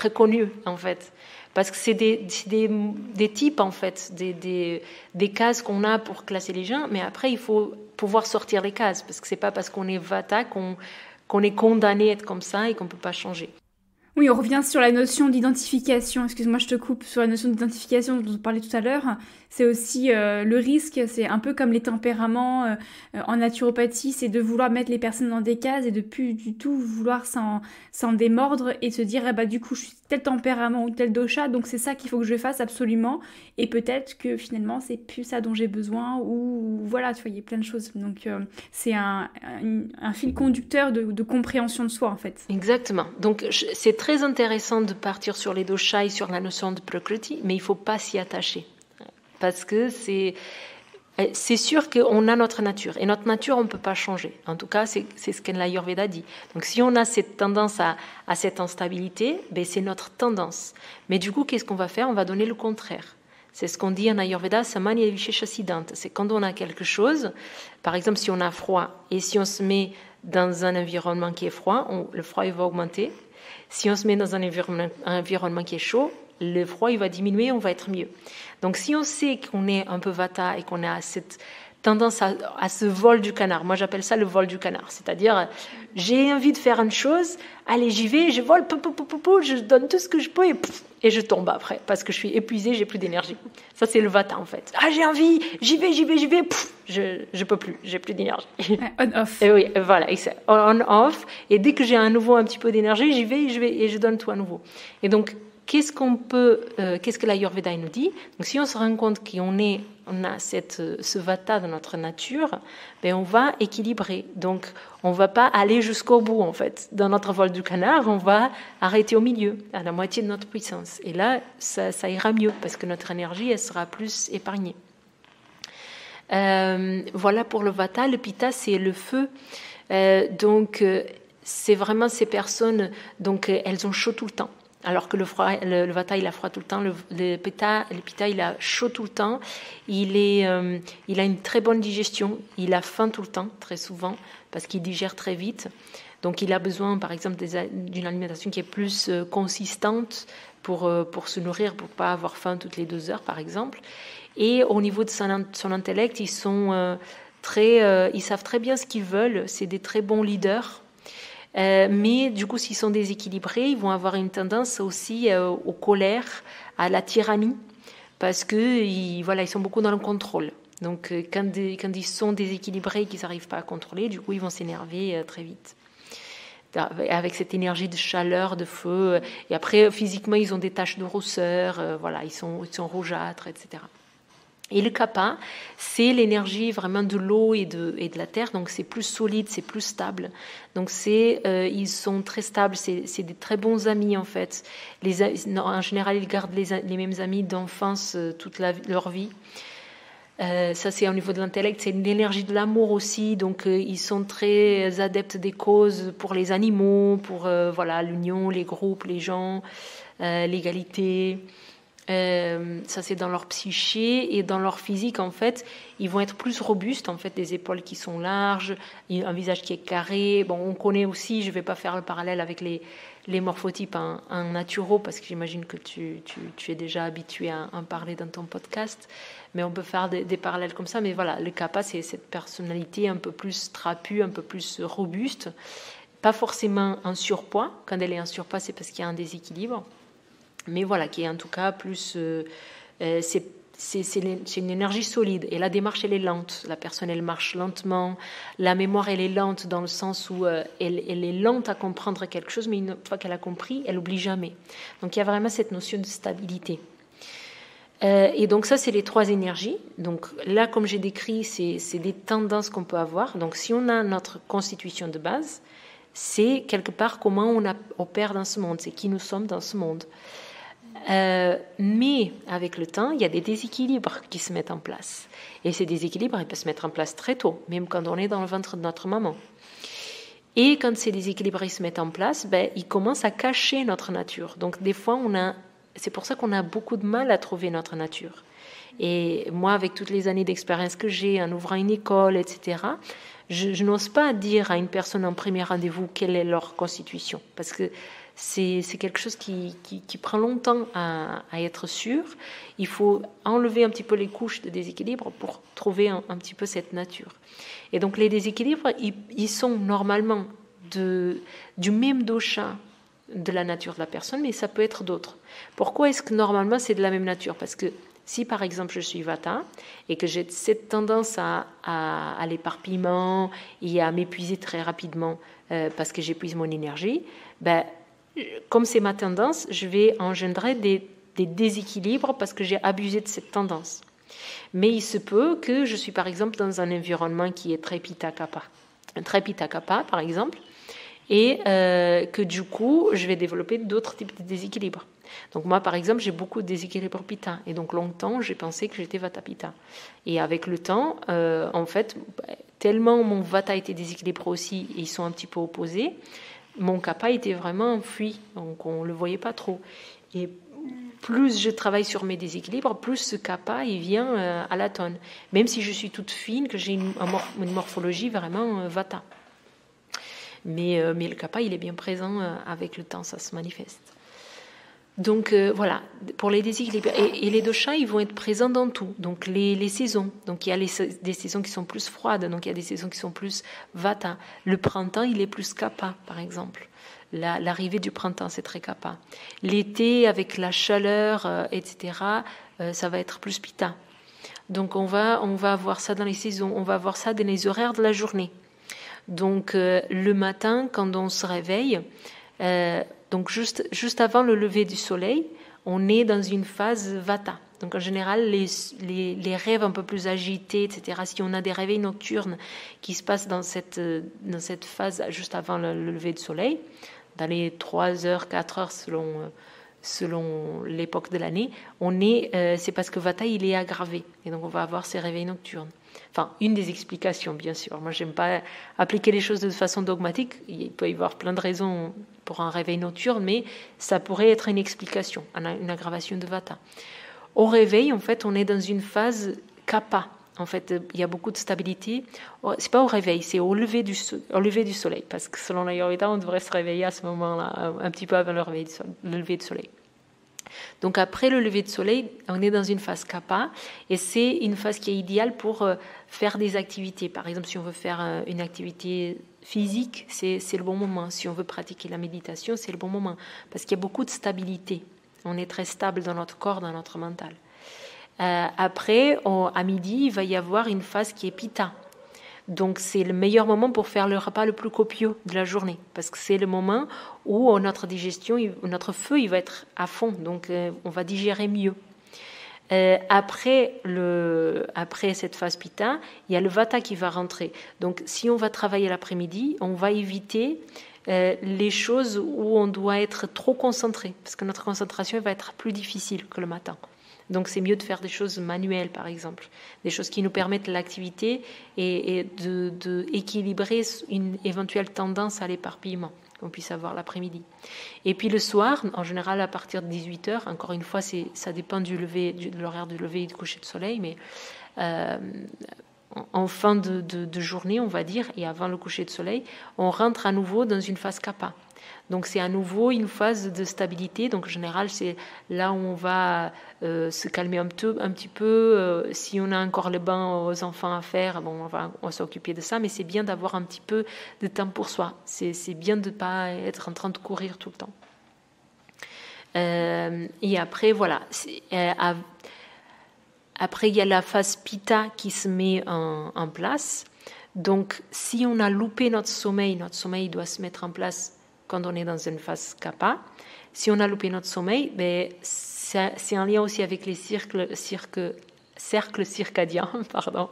reconnus, en fait. Parce que c'est des types, en fait, des cases qu'on a pour classer les gens. Mais après, il faut pouvoir sortir les cases. Parce que ce n'est pas parce qu'on est Vata qu'on est condamné à être comme ça et qu'on ne peut pas changer. Oui, on revient sur la notion d'identification. Excuse-moi, je te coupe. Sur la notion d'identification dont on parlait tout à l'heure, c'est aussi le risque. C'est un peu comme les tempéraments en naturopathie, c'est de vouloir mettre les personnes dans des cases et de plus du tout vouloir s'en démordre et se dire, du coup, je suis tel tempérament ou tel dosha, donc c'est ça qu'il faut que je fasse absolument, et peut-être que finalement c'est plus ça dont j'ai besoin, ou voilà, tu vois, il y a plein de choses. Donc c'est un fil conducteur de compréhension de soi en fait. Exactement. Donc c'est très intéressant de partir sur les doshas et sur la notion de prakriti, mais il ne faut pas s'y attacher. Parce que c'est sûr qu'on a notre nature. Et notre nature, on ne peut pas changer. En tout cas, c'est ce que l'Ayurveda dit. Donc si on a cette tendance à cette instabilité, ben, c'est notre tendance. Mais du coup, qu'est-ce qu'on va faire? On va donner le contraire. C'est ce qu'on dit en Ayurveda, samanya vishesha siddhanta. C'est quand on a quelque chose, par exemple si on a froid, et si on se met dans un environnement qui est froid, le froid il va augmenter. Si on se met dans un environnement qui est chaud, le froid il va diminuer, on va être mieux. Donc si on sait qu'on est un peu vata et qu'on a cette tendance à ce vol du canard, moi j'appelle ça le vol du canard, c'est-à-dire j'ai envie de faire une chose, allez j'y vais, je vole, je donne tout ce que je peux et je tombe après parce que je suis épuisée, j'ai plus d'énergie. Ça c'est le vata en fait. Ah j'ai envie, j'y vais, je peux plus, j'ai plus d'énergie. On-off. Et oui, voilà, on-off. Et dès que j'ai à nouveau un petit peu d'énergie, j'y vais et je donne tout à nouveau. Et donc qu'est-ce que l'Ayurveda nous dit? Donc, si on se rend compte qu'on a ce vata dans notre nature, ben on va équilibrer. Donc, on va pas aller jusqu'au bout, en fait. Dans notre vol du canard, on va arrêter au milieu, à la moitié de notre puissance. Et là, ça ira mieux, parce que notre énergie, elle sera plus épargnée. Voilà pour le vata. Le pitta, c'est le feu. Donc, c'est vraiment ces personnes, donc elles ont chaud tout le temps. Alors que le vata, il a froid tout le temps. Le pitta, il a chaud tout le temps. Il a une très bonne digestion. Il a faim tout le temps, très souvent, parce qu'il digère très vite. Donc, il a besoin, par exemple, d'une alimentation qui est plus consistante pour se nourrir, pour ne pas avoir faim toutes les 2 heures, par exemple. Et au niveau de son intellect, ils savent très bien ce qu'ils veulent. C'est des très bons leaders. Mais du coup, s'ils sont déséquilibrés, ils vont avoir une tendance aussi aux colères, à la tyrannie, parce que ils sont beaucoup dans le contrôle. Donc, quand ils sont déséquilibrés et qu'ils n'arrivent pas à contrôler, du coup, ils vont s'énerver très vite. Avec cette énergie de chaleur, de feu. Et après, physiquement, ils ont des taches de rousseur, ils sont rougeâtres, etc. Et le kapha, c'est l'énergie vraiment de l'eau et de la terre, donc c'est plus solide, c'est plus stable. Donc ils sont très stables, c'est des très bons amis en fait. En général, ils gardent les mêmes amis d'enfance toute leur vie. Ça c'est au niveau de l'intellect, c'est l'énergie de l'amour aussi, donc ils sont très adeptes des causes pour les animaux, pour l'union, les groupes, les gens, l'égalité. Ça c'est dans leur psyché et dans leur physique en fait ils vont être plus robustes en fait, des épaules qui sont larges, un visage qui est carré. Bon, on connaît aussi, je vais pas faire le parallèle avec les morphotypes en naturo parce que j'imagine que tu es déjà habitué à en parler dans ton podcast, mais on peut faire des parallèles comme ça. Mais voilà, le kapha c'est cette personnalité un peu plus trapue, un peu plus robuste, pas forcément en surpoids. Quand elle est en surpoids, c'est parce qu'il y a un déséquilibre. Mais voilà, qui est en tout cas plus... c'est une énergie solide. Et la démarche, elle est lente. La personne, elle marche lentement. La mémoire, elle est lente dans le sens où elle est lente à comprendre quelque chose, mais une fois qu'elle a compris, elle n'oublie jamais. Donc, il y a vraiment cette notion de stabilité. Et donc, ça, c'est les 3 énergies. Donc, là, comme j'ai décrit, c'est des tendances qu'on peut avoir. Donc, si on a notre constitution de base, c'est quelque part comment on opère dans ce monde. C'est qui nous sommes dans ce monde. Mais avec le temps, il y a des déséquilibres qui se mettent en place. Et ces déséquilibres, ils peuvent se mettre en place très tôt, même quand on est dans le ventre de notre maman. Et quand ces déséquilibres ils se mettent en place, ils commencent à cacher notre nature. Donc des fois, c'est pour ça qu'on a beaucoup de mal à trouver notre nature. Et moi, avec toutes les années d'expérience que j'ai en ouvrant une école, etc., je n'ose pas dire à une personne en premier rendez-vous quelle est leur constitution, parce que c'est quelque chose qui prend longtemps à être sûr. Il faut enlever un petit peu les couches de déséquilibre pour trouver un petit peu cette nature. Et donc les déséquilibres, ils sont normalement du même dosha de la nature de la personne, mais ça peut être d'autres. Pourquoi est-ce que normalement c'est de la même nature? Parce que si par exemple je suis vata et que j'ai cette tendance à l'éparpillement et à m'épuiser très rapidement parce que j'épuise mon énergie, comme c'est ma tendance, je vais engendrer des déséquilibres parce que j'ai abusé de cette tendance. Mais il se peut que je suis par exemple dans un environnement qui est très Pitta-Kapha, par exemple, et que du coup, je vais développer d'autres types de déséquilibres. Donc moi, par exemple, j'ai beaucoup de déséquilibres Pitta, et donc longtemps, j'ai pensé que j'étais Vata-Pitta. Et avec le temps, en fait, tellement mon Vata était déséquilibré aussi, et ils sont un petit peu opposés, mon Kapha était vraiment enfui, donc on ne le voyait pas trop. Et plus je travaille sur mes déséquilibres, plus ce Kapha il vient à la tonne. Même si je suis toute fine, que j'ai une morphologie vraiment Vata. Mais le Kapha, il est bien présent avec le temps, ça se manifeste. Donc voilà, pour les déséquilibres. Et les doshas, ils vont être présents dans tout. Donc les saisons. Donc il y a des saisons qui sont plus froides, donc il y a des saisons qui sont plus Vata. Le printemps, il est plus Kapha, par exemple. L'arrivée du printemps, c'est très Kapha. L'été, avec la chaleur, etc., ça va être plus Pitta. Donc on va avoir ça dans les saisons, on va avoir ça dans les horaires de la journée. Donc le matin, quand on se réveille, donc juste avant le lever du soleil, on est dans une phase Vata. Donc en général, les rêves un peu plus agités, etc., si on a des réveils nocturnes qui se passent dans cette phase juste avant le lever du soleil, dans les 3 heures, 4 heures selon l'époque de l'année, c'est parce que Vata, il est aggravé. Et donc on va avoir ces réveils nocturnes. Enfin, une des explications, bien sûr. Moi, j'aime pas appliquer les choses de façon dogmatique. Il peut y avoir plein de raisons pour un réveil nocturne, mais ça pourrait être une explication, une aggravation de Vata. Au réveil, en fait, on est dans une phase Kapha. En fait, il y a beaucoup de stabilité. C'est pas au réveil, c'est au lever du soleil. Parce que selon l'Ayurveda, on devrait se réveiller à ce moment-là, un petit peu avant le lever du soleil. Donc après le lever de soleil, on est dans une phase Kapha et c'est une phase qui est idéale pour faire des activités. Par exemple, si on veut faire une activité physique, c'est le bon moment. Si on veut pratiquer la méditation, c'est le bon moment parce qu'il y a beaucoup de stabilité. On est très stable dans notre corps, dans notre mental. Après, à midi, il va y avoir une phase qui est Pitta. Donc c'est le meilleur moment pour faire le repas le plus copieux de la journée, parce que c'est le moment où notre digestion, notre feu, il va être à fond, donc on va digérer mieux. Après cette phase Pitta, il y a le Vata qui va rentrer. Donc si on va travailler l'après-midi, on va éviter les choses où on doit être trop concentré, parce que notre concentration va être plus difficile que le matin. Donc c'est mieux de faire des choses manuelles, par exemple, des choses qui nous permettent l'activité et de équilibrer une éventuelle tendance à l'éparpillement qu'on puisse avoir l'après-midi. Et puis le soir, en général à partir de 18h, encore une fois, ça dépend de l'horaire du lever et du coucher de soleil, mais en fin de journée, on va dire, et avant le coucher de soleil, on rentre à nouveau dans une phase Kapha. Donc c'est à nouveau une phase de stabilité. Donc en général, c'est là où on va se calmer un petit peu. Si on a encore le bain aux enfants à faire, bon, on va s'occuper de ça. Mais c'est bien d'avoir un petit peu de temps pour soi. C'est bien de ne pas être en train de courir tout le temps. Et après, voilà. Après, il y a la phase Pitta qui se met en place. Donc si on a loupé notre sommeil doit se mettre en place quand on est dans une phase Kapha. Si on a loupé notre sommeil, c'est en lien aussi avec les cercles circadiens. Pardon.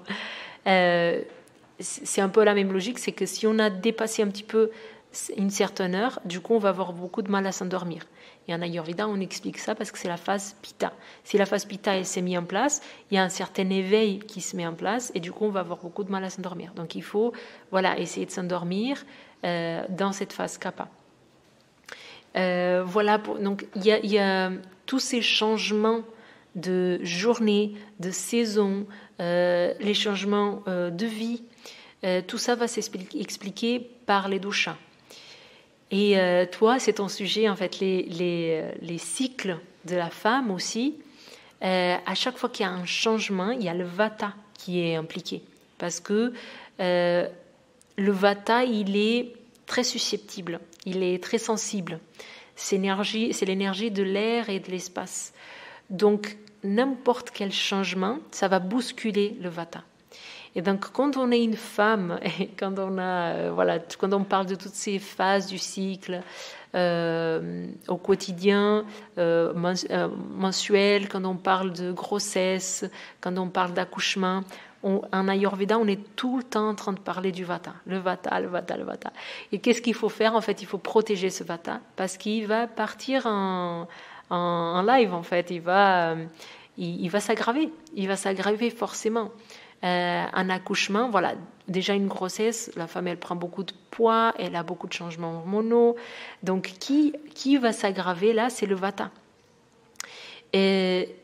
C'est un peu la même logique, c'est que si on a dépassé un petit peu une certaine heure, du coup on va avoir beaucoup de mal à s'endormir. Et en Ayurveda, on explique ça parce que c'est la phase Pitta. Si la phase Pitta elle s'est mise en place, il y a un certain éveil qui se met en place et du coup on va avoir beaucoup de mal à s'endormir. Donc il faut essayer de s'endormir dans cette phase Kapha. Donc il y a tous ces changements de journée, de saison, les changements de vie, tout ça va s'expliquer par les doshas. Et toi, c'est ton sujet en fait, les cycles de la femme aussi. À chaque fois qu'il y a un changement, il y a le Vata qui est impliqué, parce que le Vata, il est très susceptible, il est très sensible. C'est l'énergie de l'air et de l'espace. Donc, n'importe quel changement, ça va bousculer le Vata. Et donc, quand on est une femme et quand quand on parle de toutes ces phases du cycle au quotidien, mensuel, quand on parle de grossesse, quand on parle d'accouchement, en Ayurveda, on est tout le temps en train de parler du Vata. Le Vata, le Vata, le Vata. Et qu'est-ce qu'il faut faire? En fait, il faut protéger ce Vata parce qu'il va partir en live, en fait. Il va s'aggraver. Il va s'aggraver forcément. Un accouchement, voilà, déjà une grossesse, la femme, elle prend beaucoup de poids, elle a beaucoup de changements hormonaux. Donc, qui va s'aggraver là? C'est le Vata. Et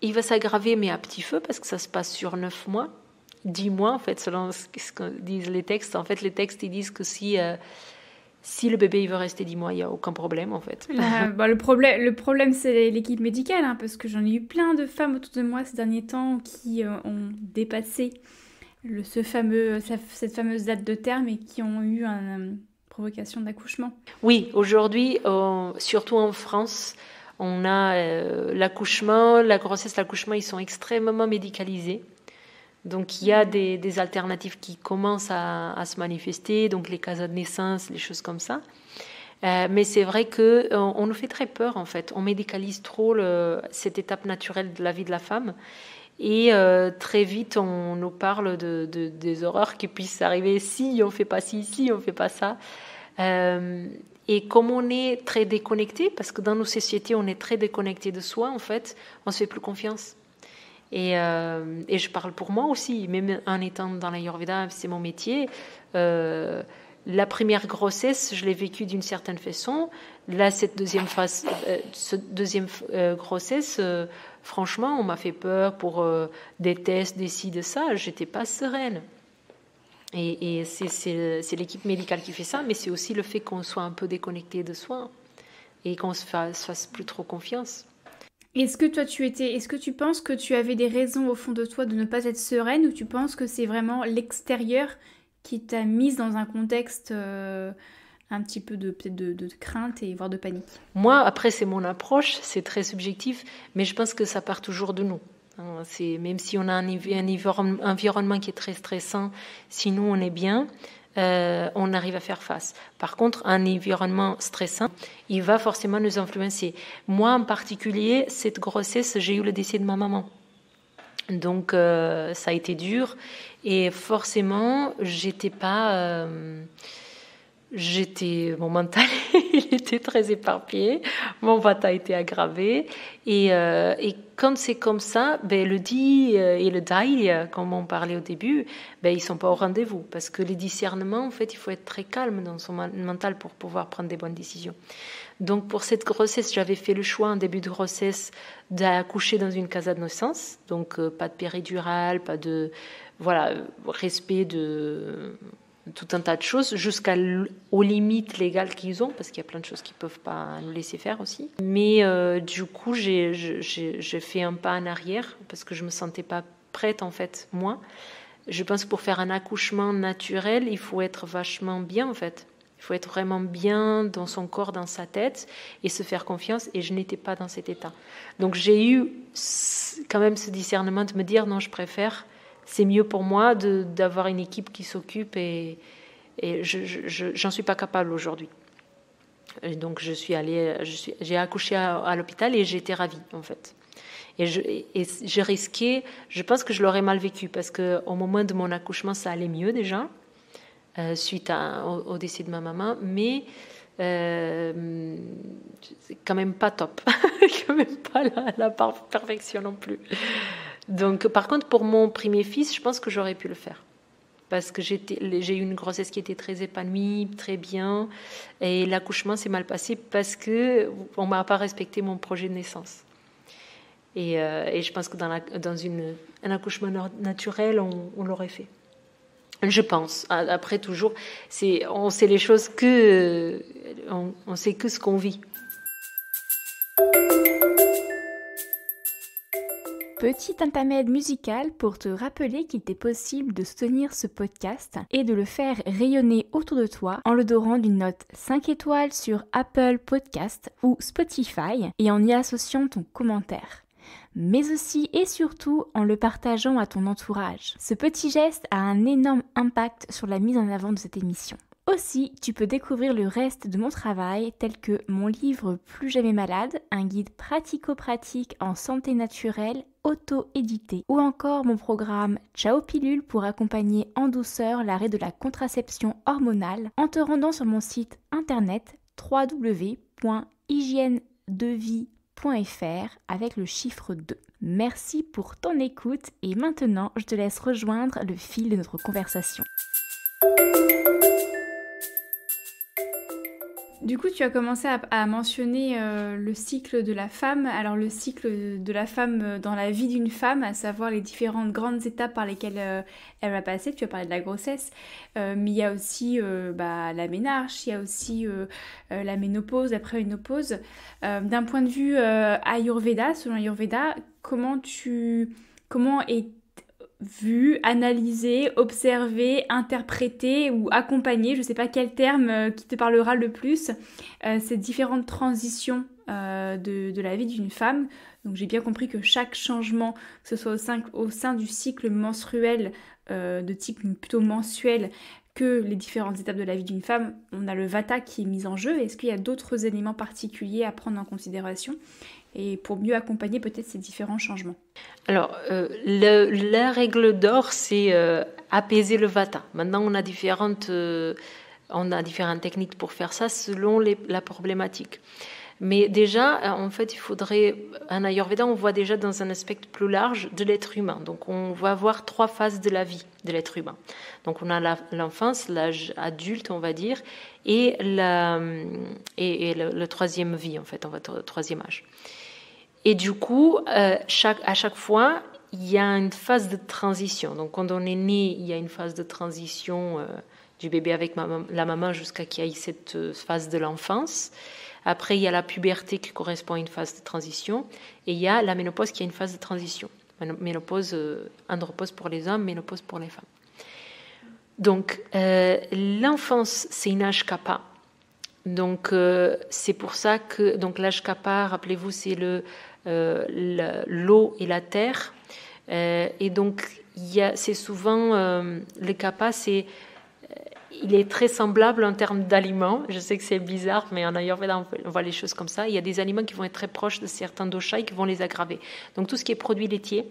il va s'aggraver, mais à petit feu, parce que ça se passe sur 9 mois, 10 mois, en fait, selon ce que disent les textes. En fait, les textes, ils disent que si le bébé il veut rester 10 mois, il n'y a aucun problème, en fait. Le problème, c'est l'équipe médicale, hein, parce que j'en ai eu plein de femmes autour de moi ces derniers temps qui ont dépassé cette fameuse date de terme et qui ont eu une provocation d'accouchement. Oui, aujourd'hui, surtout en France, on a l'accouchement, la grossesse, l'accouchement, ils sont extrêmement médicalisés. Donc, il y a des alternatives qui commencent à se manifester, donc les casas de naissance, les choses comme ça. Mais c'est vrai qu'on nous fait très peur, en fait. On médicalise trop cette étape naturelle de la vie de la femme. Et très vite, on nous parle des horreurs qui puissent arriver si on ne fait pas ci, si on ne fait pas ça. Et comme on est très déconnecté, parce que dans nos sociétés, on est très déconnecté de soi, en fait, on ne se fait plus confiance. Et je parle pour moi aussi, même en étant dans l'Ayurveda, c'est mon métier. La première grossesse, je l'ai vécue d'une certaine façon. Là, cette deuxième grossesse, franchement, on m'a fait peur pour des tests, des ci, de ça. Je n'étais pas sereine. Et c'est l'équipe médicale qui fait ça, mais c'est aussi le fait qu'on soit un peu déconnecté de soi et qu'on se fasse plus trop confiance. Est-ce que tu penses que tu avais des raisons au fond de toi de ne pas être sereine, ou tu penses que c'est vraiment l'extérieur qui t'a mise dans un contexte un petit peu de crainte et voire de panique? Moi, après, c'est mon approche, c'est très subjectif, mais je pense que ça part toujours de nous. Même si on a un environnement qui est très stressant, si nous on est bien, on arrive à faire face. Par contre, un environnement stressant, il va forcément nous influencer. Moi en particulier, cette grossesse, j'ai eu le décès de ma maman. Donc ça a été dur et forcément, mon mental il était très éparpillé, mon vata était aggravé et quand c'est comme ça, le di et le dai, comme on parlait au début, ils sont pas au rendez-vous parce que les discernements, en fait, il faut être très calme dans son mental pour pouvoir prendre des bonnes décisions. Donc pour cette grossesse, j'avais fait le choix en début de grossesse d'accoucher dans une casa de naissance, donc pas de péridurale, pas de respect de tout un tas de choses jusqu'aux limites légales qu'ils ont, parce qu'il y a plein de choses qu'ils ne peuvent pas nous laisser faire aussi. Mais du coup, j'ai fait un pas en arrière parce que je ne me sentais pas prête, en fait, moi. Je pense que pour faire un accouchement naturel, il faut être vachement bien, en fait. Il faut être vraiment bien dans son corps, dans sa tête et se faire confiance. Et je n'étais pas dans cet état. Donc j'ai eu quand même ce discernement de me dire non, je préfère... C'est mieux pour moi d'avoir une équipe qui s'occupe et j'en suis pas capable aujourd'hui. Et donc j'ai accouché à l'hôpital et j'étais ravie en fait. Et j'ai risqué, je pense que je l'aurais mal vécu parce que au moment de mon accouchement ça allait mieux déjà suite au décès de ma maman, mais c'est quand même pas top, quand même pas la perfection non plus. Donc, par contre, pour mon premier fils, je pense que j'aurais pu le faire. Parce que j'ai eu une grossesse qui était très épanouie, très bien. Et l'accouchement s'est mal passé parce qu'on ne m'a pas respecté mon projet de naissance. Et je pense que dans un accouchement naturel, on l'aurait fait. Je pense. Après, toujours, on sait les choses on sait que ce qu'on vit. Petit intermède musical pour te rappeler qu'il t'est possible de soutenir ce podcast et de le faire rayonner autour de toi en le dorant d'une note 5 étoiles sur Apple Podcast ou Spotify et en y associant ton commentaire. mais aussi et surtout en le partageant à ton entourage. Ce petit geste a un énorme impact sur la mise en avant de cette émission. Aussi, tu peux découvrir le reste de mon travail tel que mon livre Plus jamais malade, un guide pratico-pratique en santé naturelle auto-édité, ou encore mon programme Ciao Pilule pour accompagner en douceur l'arrêt de la contraception hormonale en te rendant sur mon site internet www.hygienedevie.fr avec le chiffre 2. Merci pour ton écoute et maintenant je te laisse rejoindre le fil de notre conversation. Du coup, tu as commencé à mentionner le cycle de la femme. Alors, le cycle de la femme dans la vie d'une femme, à savoir les différentes grandes étapes par lesquelles elle va passer. Tu as parlé de la grossesse, mais il y a aussi la ménarche, il y a aussi la ménopause, la préménopause. D'un point de vue Ayurveda, selon Ayurveda, comment est vu, analysé, observé, interprété ou accompagné, je ne sais pas quel terme qui te parlera le plus, ces différentes transitions de la vie d'une femme. Donc j'ai bien compris que chaque changement, que ce soit au sein du cycle menstruel, de type plutôt mensuel, que les différentes étapes de la vie d'une femme, on a le vata qui est mis en jeu. Est-ce qu'il y a d'autres éléments particuliers à prendre en considération et pour mieux accompagner peut-être ces différents changements? Alors, la règle d'or, c'est apaiser le vata. Maintenant, on a différentes techniques pour faire ça selon la problématique. Mais déjà, en fait, il faudrait, en Ayurveda, on voit déjà dans un aspect plus large de l'être humain. Donc, on va avoir 3 phases de la vie de l'être humain. Donc, on a l'enfance, l'âge adulte, on va dire, et le troisième vie, en fait, le troisième âge. Et du coup, à chaque fois, il y a une phase de transition. Donc, quand on est né, il y a une phase de transition du bébé avec la maman jusqu'à qu'il y ait cette phase de l'enfance. Après, il y a la puberté qui correspond à une phase de transition. Et il y a la ménopause qui est une phase de transition. Ménopause, andropause pour les hommes, ménopause pour les femmes. Donc, l'enfance, c'est une âge kapha. Donc, c'est pour ça que l'âge kapha, rappelez-vous, c'est l'eau et la terre. Et donc, c'est souvent le kapha, il est très semblable en termes d'aliments. Je sais que c'est bizarre, mais en Ayurveda, on voit les choses comme ça. Il y a des aliments qui vont être très proches de certains doshas et qui vont les aggraver. Donc, tout ce qui est produits laitiers,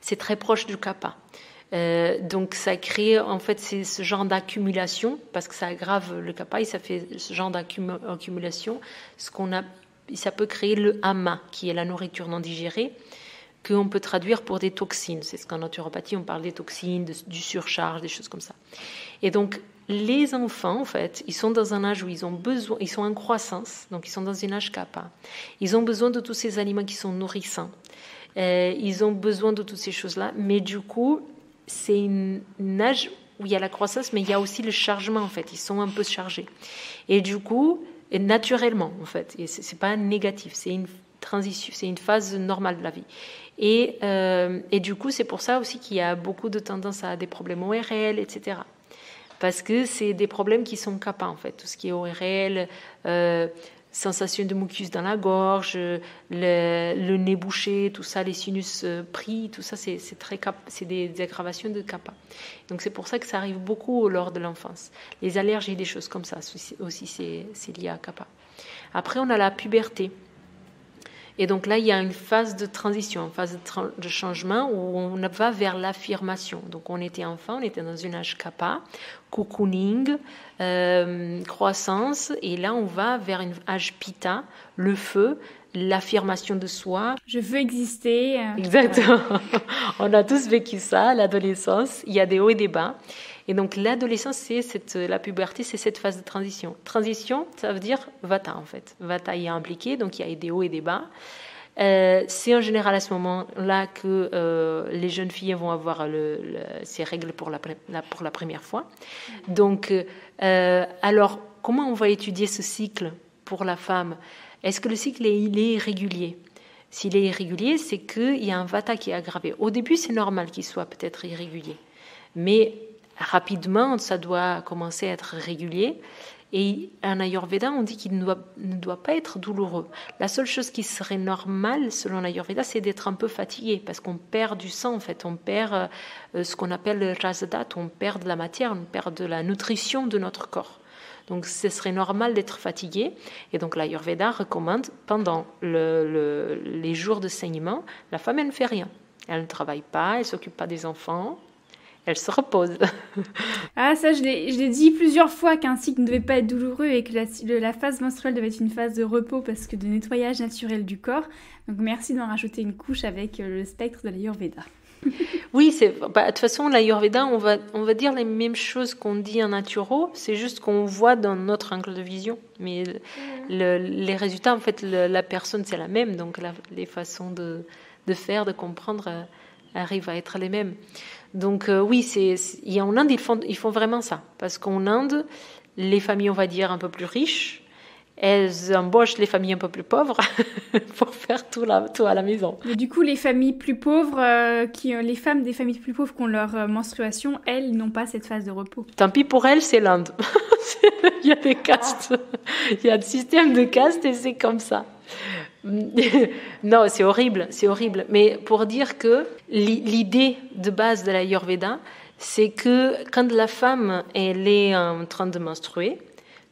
c'est très proche du kapha. Donc, ça crée, en fait, c'est ce genre d'accumulation, parce que ça aggrave le kapha et ça fait ce genre d'accumulation. Ça peut créer le ama, qui est la nourriture non digérée, qu'on peut traduire pour des toxines. C'est ce qu'en naturopathie, on parle des toxines, du surcharge, des choses comme ça. Et donc, les enfants, en fait, ils sont dans un âge où ils sont en croissance, donc ils sont dans un âge kapha. Ils ont besoin de tous ces aliments qui sont nourrissants. Ils ont besoin de toutes ces choses-là, mais du coup, c'est un âge où il y a la croissance, mais il y a aussi le chargement, en fait. Ils sont un peu chargés. Et du coup, naturellement, en fait, et c'est pas négatif, c'est une transition, c'est une phase normale de la vie. Et du coup, c'est pour ça aussi qu'il y a beaucoup de tendance à des problèmes ORL, etc. Parce que c'est des problèmes qui sont kapha, en fait. Tout ce qui est ORL, sensation de mucus dans la gorge, le nez bouché, tout ça, les sinus pris, tout ça, c'est des aggravations de kapha. Donc c'est pour ça que ça arrive beaucoup lors de l'enfance. Les allergies, des choses comme ça, aussi c'est lié à kapha. Après, on a la puberté. Et donc là, il y a une phase de transition, une phase de changement où on va vers l'affirmation. Donc on était enfant, on était dans un âge kapha, cocooning, croissance, et là on va vers un âge pitta, le feu, l'affirmation de soi. Je veux exister. Exactement. On a tous vécu ça, l'adolescence. Il y a des hauts et des bas. Et donc l'adolescence, la puberté, c'est cette phase de transition. Transition, ça veut dire vata en fait. Vata y est impliqué, donc il y a des hauts et des bas. C'est en général à ce moment-là que les jeunes filles vont avoir ces règles pour la première fois. Donc, alors, comment on va étudier ce cycle pour la femme? Est-ce que le cycle il est irrégulier? S'il est irrégulier, c'est qu'il y a un vata qui est aggravé. Au début, c'est normal qu'il soit peut-être irrégulier. Mais rapidement, ça doit commencer à être régulier. Et en Ayurveda, on dit qu'il ne doit pas être douloureux. La seule chose qui serait normale, selon l'Ayurveda, c'est d'être un peu fatigué, parce qu'on perd du sang, en fait. On perd ce qu'on appelle le rasadat, on perd de la matière, on perd de la nutrition de notre corps. Donc, ce serait normal d'être fatigué. Et donc, l'Ayurveda recommande, pendant les jours de saignement, la femme, elle ne fait rien. Elle ne travaille pas, elle ne s'occupe pas des enfants. Elle se repose. Ah, ça, je l'ai dit plusieurs fois qu'un cycle ne devait pas être douloureux et que la phase menstruelle devait être une phase de repos parce que de nettoyage naturel du corps. Donc, merci d'en rajouter une couche avec le spectre de l'Ayurveda. Oui, de toute façon, l'Ayurveda, on va dire les mêmes choses qu'on dit en naturo, c'est juste qu'on voit dans notre angle de vision. Mais les résultats, en fait, la personne, c'est la même. Donc, les façons de faire, de comprendre, arrivent à être les mêmes. Donc oui, en Inde, ils font vraiment ça. Parce qu'en Inde, les familles, on va dire, un peu plus riches, elles embauchent les familles un peu plus pauvres pour faire tout à la maison. Et du coup, les familles plus pauvres, les femmes des familles plus pauvres qui ont leur menstruation, elles n'ont pas cette phase de repos. Tant pis pour elles, c'est l'Inde. Il y a des castes, il y a un système de castes et c'est comme ça. Non, c'est horrible. Mais pour dire que l'idée de base de l'Ayurveda, c'est que quand la femme elle est en train de menstruer,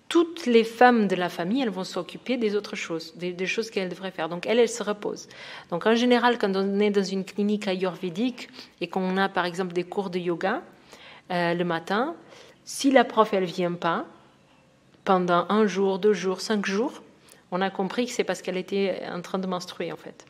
toutes les femmes de la famille, elles vont s'occuper des autres choses, des choses qu'elles devraient faire. Donc elle se repose. Donc en général, quand on est dans une clinique ayurvédique et qu'on a par exemple des cours de yoga le matin, si la prof elle vient pas pendant 1 jour, 2 jours, 5 jours, on a compris que c'est parce qu'elle était en train de menstruer, en fait.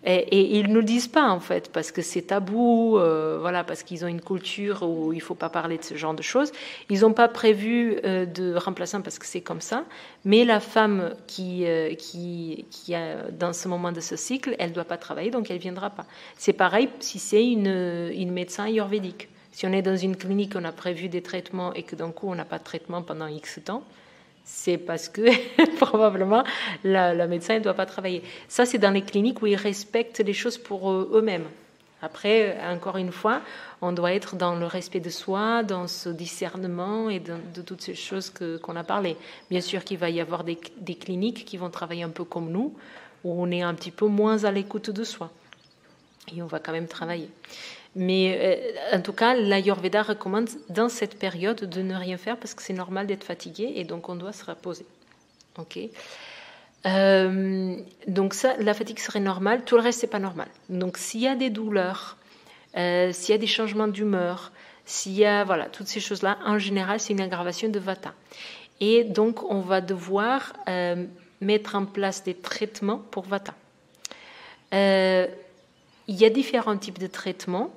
Et ils ne nous disent pas, en fait, parce que c'est tabou, voilà, parce qu'ils ont une culture où il ne faut pas parler de ce genre de choses. Ils n'ont pas prévu de remplaçant parce que c'est comme ça. Mais la femme qui a, dans ce moment de ce cycle, elle ne doit pas travailler, donc elle ne viendra pas. C'est pareil si c'est une médecin ayurvédique. Si on est dans une clinique, on a prévu des traitements et que d'un coup, on n'a pas de traitement pendant X temps, c'est parce que probablement la médecin ne doit pas travailler. Ça, c'est dans les cliniques où ils respectent les choses pour eux-mêmes. Après, encore une fois, on doit être dans le respect de soi, dans ce discernement et de toutes ces choses qu'on a parlé. Bien sûr qu'il va y avoir des cliniques qui vont travailler un peu comme nous, où on est un petit peu moins à l'écoute de soi. Et on va quand même travailler. Mais en tout cas, l'Ayurveda recommande dans cette période de ne rien faire parce que c'est normal d'être fatigué et donc on doit se reposer. Ok. Donc ça, la fatigue serait normale. Tout le reste, c'est pas normal. Donc s'il y a des douleurs, s'il y a des changements d'humeur, s'il y a toutes ces choses-là, en général, c'est une aggravation de Vata. Et donc on va devoir mettre en place des traitements pour Vata. Il y a différents types de traitements.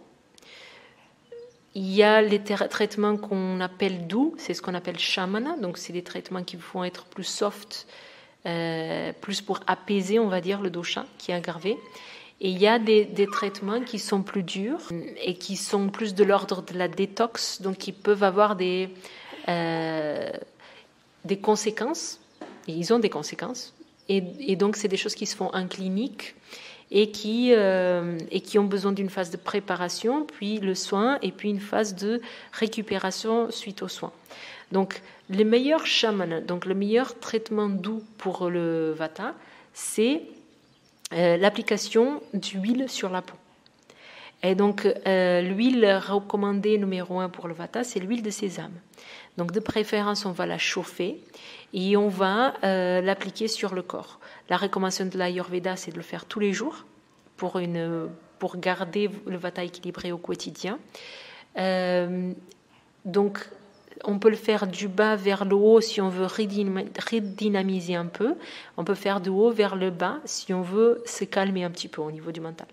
Il y a les traitements qu'on appelle doux, c'est ce qu'on appelle shamana, donc c'est des traitements qui vont être plus soft, plus pour apaiser, on va dire, le dosha qui est aggravé. Et il y a des traitements qui sont plus durs et qui sont plus de l'ordre de la détox, donc qui peuvent avoir des conséquences, et ils ont des conséquences, et donc c'est des choses qui se font en clinique, et qui ont besoin d'une phase de préparation, puis le soin, et puis une phase de récupération suite aux soins. Donc, le meilleur shamana, donc le meilleur traitement doux pour le Vata, c'est l'application d'huile sur la peau. Et donc, l'huile recommandée numéro 1 pour le Vata, c'est l'huile de sésame. Donc, de préférence, on va la chauffer et on va l'appliquer sur le corps. La recommandation de l'Ayurveda, c'est de le faire tous les jours pour garder le Vata équilibré au quotidien. Donc, on peut le faire du bas vers le haut si on veut redynamiser un peu. On peut faire du haut vers le bas si on veut se calmer un petit peu au niveau du mental.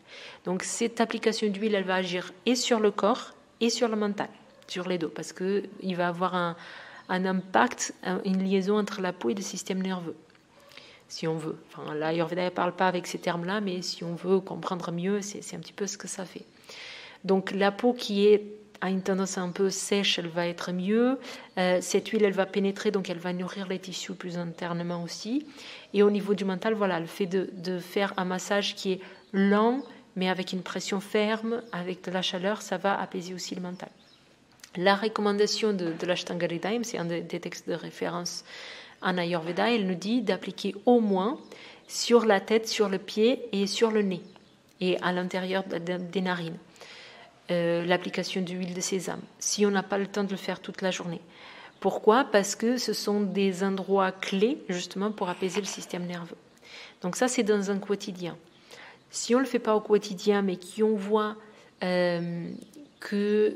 Donc, cette application d'huile, elle va agir et sur le corps et sur le mental, sur les deux, parce qu'il va avoir un impact, une liaison entre la peau et le système nerveux. Si on veut. Enfin, l'Ayurveda ne parle pas avec ces termes-là, mais si on veut comprendre mieux, c'est un petit peu ce que ça fait. Donc, la peau qui a une tendance un peu sèche, elle va être mieux. Cette huile, elle va pénétrer, donc elle va nourrir les tissus plus internement aussi. Et au niveau du mental, le fait de faire un massage qui est lent, mais avec une pression ferme, avec de la chaleur, ça va apaiser aussi le mental. La recommandation de l'Ashtanga Hridayam, c'est un des textes de référence en Ayurveda, elle nous dit d'appliquer au moins sur la tête, sur le pied et sur le nez et à l'intérieur des narines. L'application d'huile de sésame, si on n'a pas le temps de le faire toute la journée. Pourquoi ? Parce que ce sont des endroits clés justement pour apaiser le système nerveux. Donc ça, c'est dans un quotidien. Si on ne le fait pas au quotidien, mais qu'on voit que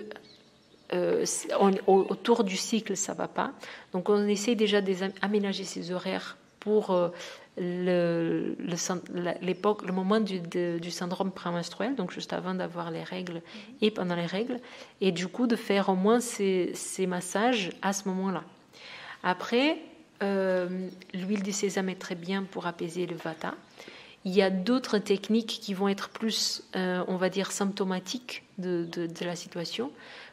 autour du cycle, ça ne va pas, donc on essaie déjà d'aménager ses horaires pour l'époque, le moment du syndrome prémenstruel, donc juste avant d'avoir les règles et pendant les règles, et du coup de faire au moins ces massages à ce moment-là. Après, l'huile de sésame est très bien pour apaiser le vata. Il y a d'autres techniques qui vont être plus, on va dire, symptomatiques de la situation,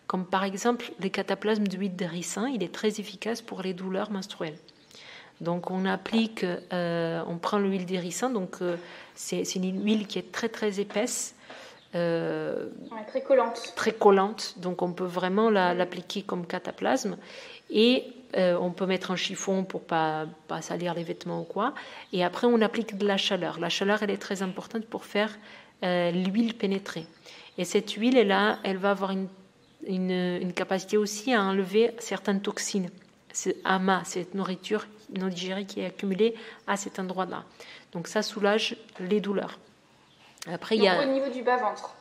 comme par exemple le cataplasme d'huile de ricin. Il est très efficace pour les douleurs menstruelles. Donc on applique, on prend l'huile de ricin, donc c'est une huile qui est très très épaisse, très collante. Très collante, donc on peut vraiment l'appliquer comme cataplasme et on peut mettre un chiffon pour pas salir les vêtements ou quoi. Et après on applique de la chaleur. La chaleur, elle est très importante pour faire l'huile pénétrer. Et cette huile, elle va avoir une capacité aussi à enlever certaines toxines. C'est amas, cette nourriture non digérée qui est accumulée à cet endroit-là. Donc ça soulage les douleurs. Après, donc, au niveau du bas-ventre.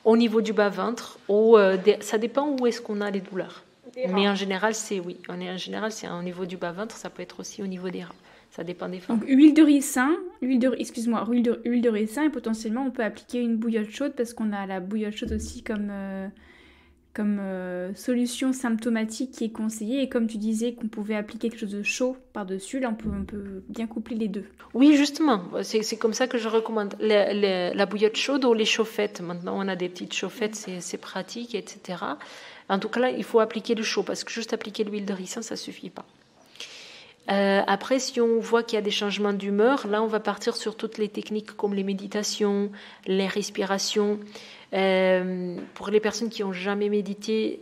Au niveau du bas-ventre, ça dépend où est-ce qu'on a les douleurs. Mais en général, c'est au niveau du bas-ventre, ça peut être aussi au niveau des reins. Ça dépend des femmes. Donc huile de ricin, huile de ricin, et potentiellement on peut appliquer une bouillotte chaude parce qu'on a la bouillotte chaude aussi comme solution symptomatique qui est conseillée. Et comme tu disais qu'on pouvait appliquer quelque chose de chaud par-dessus, là on peut bien coupler les deux. Oui, justement, c'est comme ça que je recommande. La bouillotte chaude ou les chauffettes. Maintenant, on a des petites chauffettes, c'est pratique, etc. En tout cas, là, il faut appliquer le chaud parce que juste appliquer l'huile de ricin, ça ne suffit pas. Après, si on voit qu'il y a des changements d'humeur, là, on va partir sur toutes les techniques comme les méditations, les respirations. Pour les personnes qui n'ont jamais médité,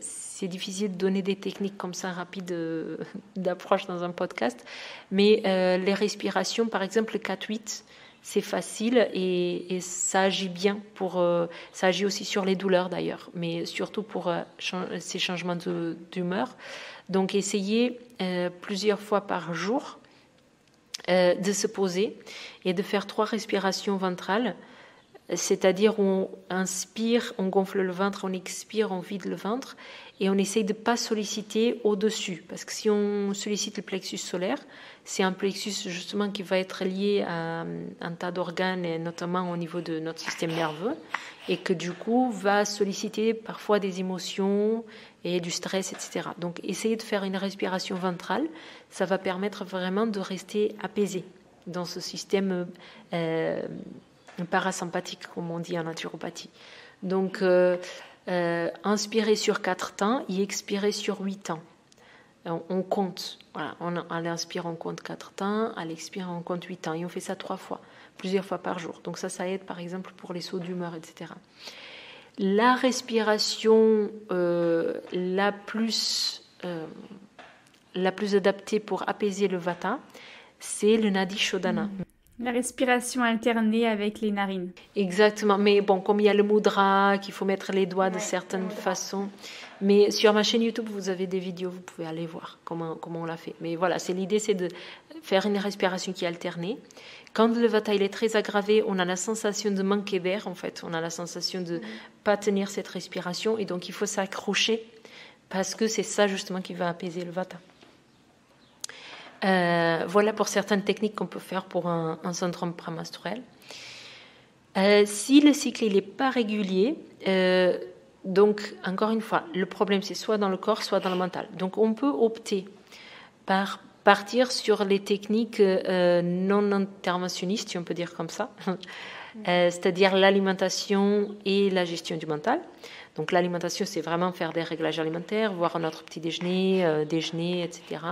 c'est difficile de donner des techniques comme ça rapides d'approche dans un podcast. Mais les respirations, par exemple, le 4-8, c'est facile et ça agit bien ça agit aussi sur les douleurs d'ailleurs, mais surtout pour ces changements d'humeur. Donc, essayez plusieurs fois par jour de se poser et de faire 3 respirations ventrales, c'est-à-dire on inspire, on gonfle le ventre, on expire, on vide le ventre et on essaye de ne pas solliciter au-dessus, parce que si on sollicite le plexus solaire, c'est un plexus justement qui va être lié à un tas d'organes, et notamment au niveau de notre système nerveux, et que du coup va solliciter parfois des émotions et du stress, etc. Donc essayez de faire une respiration ventrale, ça va permettre vraiment de rester apaisé dans ce système parasympathique, comme on dit en naturopathie. Donc inspirer sur 4 temps et expirer sur 8 temps. On compte, voilà, à l'inspire on compte 4 temps, à l'expire on compte 8 temps, et on fait ça 3 fois, plusieurs fois par jour. Donc ça aide par exemple pour les sauts d'humeur, etc. La respiration la plus adaptée pour apaiser le vata, c'est le Nadi Shodhana. La respiration alternée avec les narines. Exactement, mais bon, comme il y a le mudra, qu'il faut mettre les doigts de certaines façons. Mais sur ma chaîne YouTube, vous avez des vidéos, vous pouvez aller voir comment on l'a fait. Mais voilà, l'idée, c'est de faire une respiration qui est alternée. Quand le vata il est très aggravé, on a la sensation de manquer d'air, en fait. On a la sensation de ne pas tenir cette respiration. Et donc, il faut s'accrocher parce que c'est ça, justement, qui va apaiser le vata. Voilà pour certaines techniques qu'on peut faire pour un syndrome prémenstruel. Si le cycle n'est pas régulier, donc encore une fois, le problème c'est soit dans le corps, soit dans le mental. Donc on peut opter par partir sur les techniques non interventionnistes, si on peut dire comme ça, c'est-à-dire l'alimentation et la gestion du mental. Donc l'alimentation, c'est vraiment faire des réglages alimentaires, voir notre petit déjeuner, déjeuner, etc.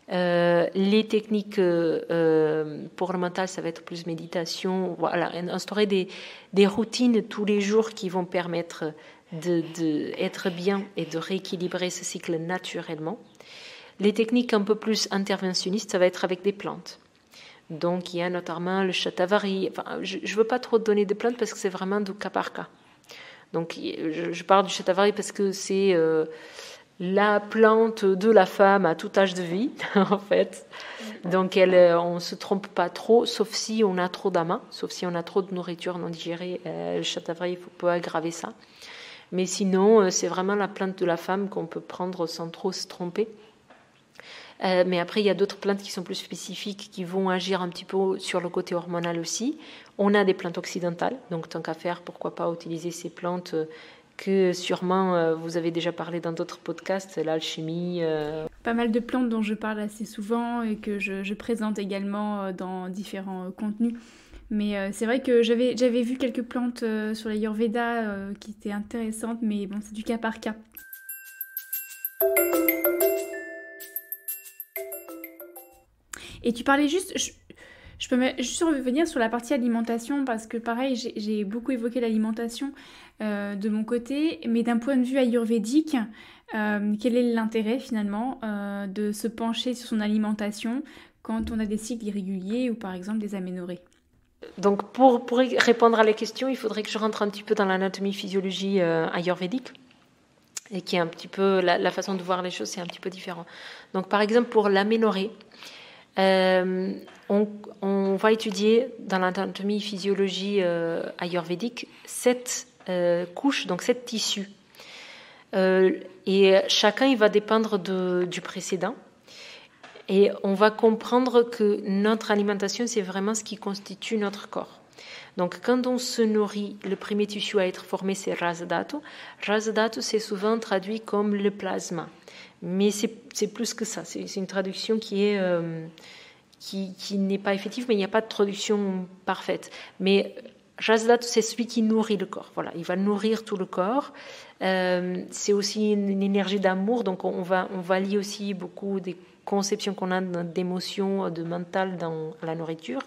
Les techniques pour le mental, ça va être plus méditation, voilà, instaurer des routines tous les jours qui vont permettre d'être bien et de rééquilibrer ce cycle naturellement. Les techniques un peu plus interventionnistes, ça va être avec des plantes. Donc, il y a notamment le shatavari. Enfin, je ne veux pas trop donner de plantes parce que c'est vraiment du cas par cas. Donc, je parle du shatavari parce que c'est la plante de la femme à tout âge de vie, en fait. Donc, on ne se trompe pas trop, sauf si on a trop d'amas, sauf si on a trop de nourriture non digérée. Le shatavari peut aggraver ça. Mais sinon, c'est vraiment la plante de la femme qu'on peut prendre sans trop se tromper. Mais après, il y a d'autres plantes qui sont plus spécifiques, qui vont agir un petit peu sur le côté hormonal aussi. On a des plantes occidentales, donc tant qu'à faire, pourquoi pas utiliser ces plantes que sûrement vous avez déjà parlé dans d'autres podcasts, l'alchimie. Pas mal de plantes dont je parle assez souvent et que je présente également dans différents contenus. Mais c'est vrai que j'avais vu quelques plantes sur l'Ayurveda qui étaient intéressantes, mais bon, c'est du cas par cas. Et tu parlais juste, je peux juste revenir sur la partie alimentation parce que pareil, j'ai beaucoup évoqué l'alimentation de mon côté, mais d'un point de vue ayurvédique, quel est l'intérêt finalement de se pencher sur son alimentation quand on a des cycles irréguliers ou par exemple des aménorrhées? Donc pour répondre à la question, il faudrait que je rentre un petit peu dans l'anatomie physiologie ayurvédique. Et qui est un petit peu, la façon de voir les choses, c'est un petit peu différent. Donc par exemple pour l'aménorrhée, on va étudier dans l'anatomie physiologie ayurvédique 7 couches, donc 7 tissus. Et chacun, il va dépendre du précédent. Et on va comprendre que notre alimentation, c'est vraiment ce qui constitue notre corps. Donc, quand on se nourrit, le premier tissu à être formé, c'est Rasa Dhatu. Rasa Dhatu, c'est souvent traduit comme le plasma. Mais c'est plus que ça. C'est une traduction qui n'est pas effective, mais il n'y a pas de traduction parfaite. Mais Rasa Dhatu, c'est celui qui nourrit le corps. Voilà, il va nourrir tout le corps. C'est aussi une énergie d'amour. Donc, on va lier aussi beaucoup des conceptions qu'on a d'émotions, de mental dans la nourriture.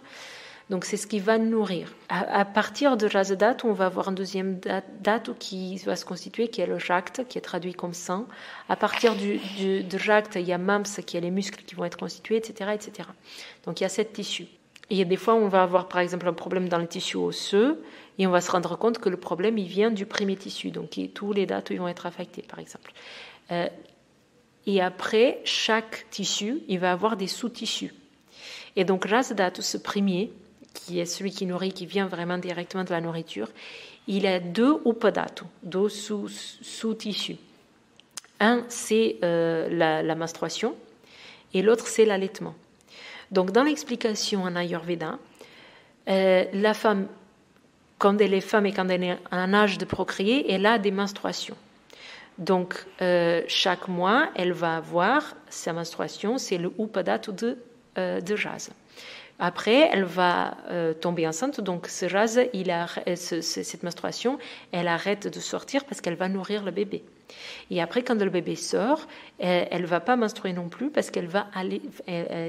Donc, c'est ce qui va nourrir. À partir de Rasa Dhatu, on va avoir un deuxième dhatu qui va se constituer, qui est le Rakta, qui est traduit comme sang. À partir de Rakta, il y a Mamsa, qui est les muscles qui vont être constitués, etc., etc. Donc, il y a 7 tissus. Et des fois, on va avoir, par exemple, un problème dans le tissu osseux, et on va se rendre compte que le problème, il vient du premier tissu. Donc, tous les dhatus vont être affectés, par exemple. Et après, chaque tissu, il va avoir des sous-tissus. Et donc, Rasa Dhatu, ce premier, qui est celui qui nourrit, qui vient vraiment directement de la nourriture, il a 2 upadhatu, 2 sous-tissus. Un, c'est la menstruation, et l'autre, c'est l'allaitement. Donc, dans l'explication en Ayurveda, la femme, quand elle est femme et quand elle est en âge de procréer, elle a des menstruations. Donc, chaque mois, elle va avoir sa menstruation, c'est le upadhatu de Rasa. Après, elle va tomber enceinte, donc ce Rasa, cette menstruation, elle arrête de sortir parce qu'elle va nourrir le bébé. Et après, quand le bébé sort, elle ne va pas menstruer non plus parce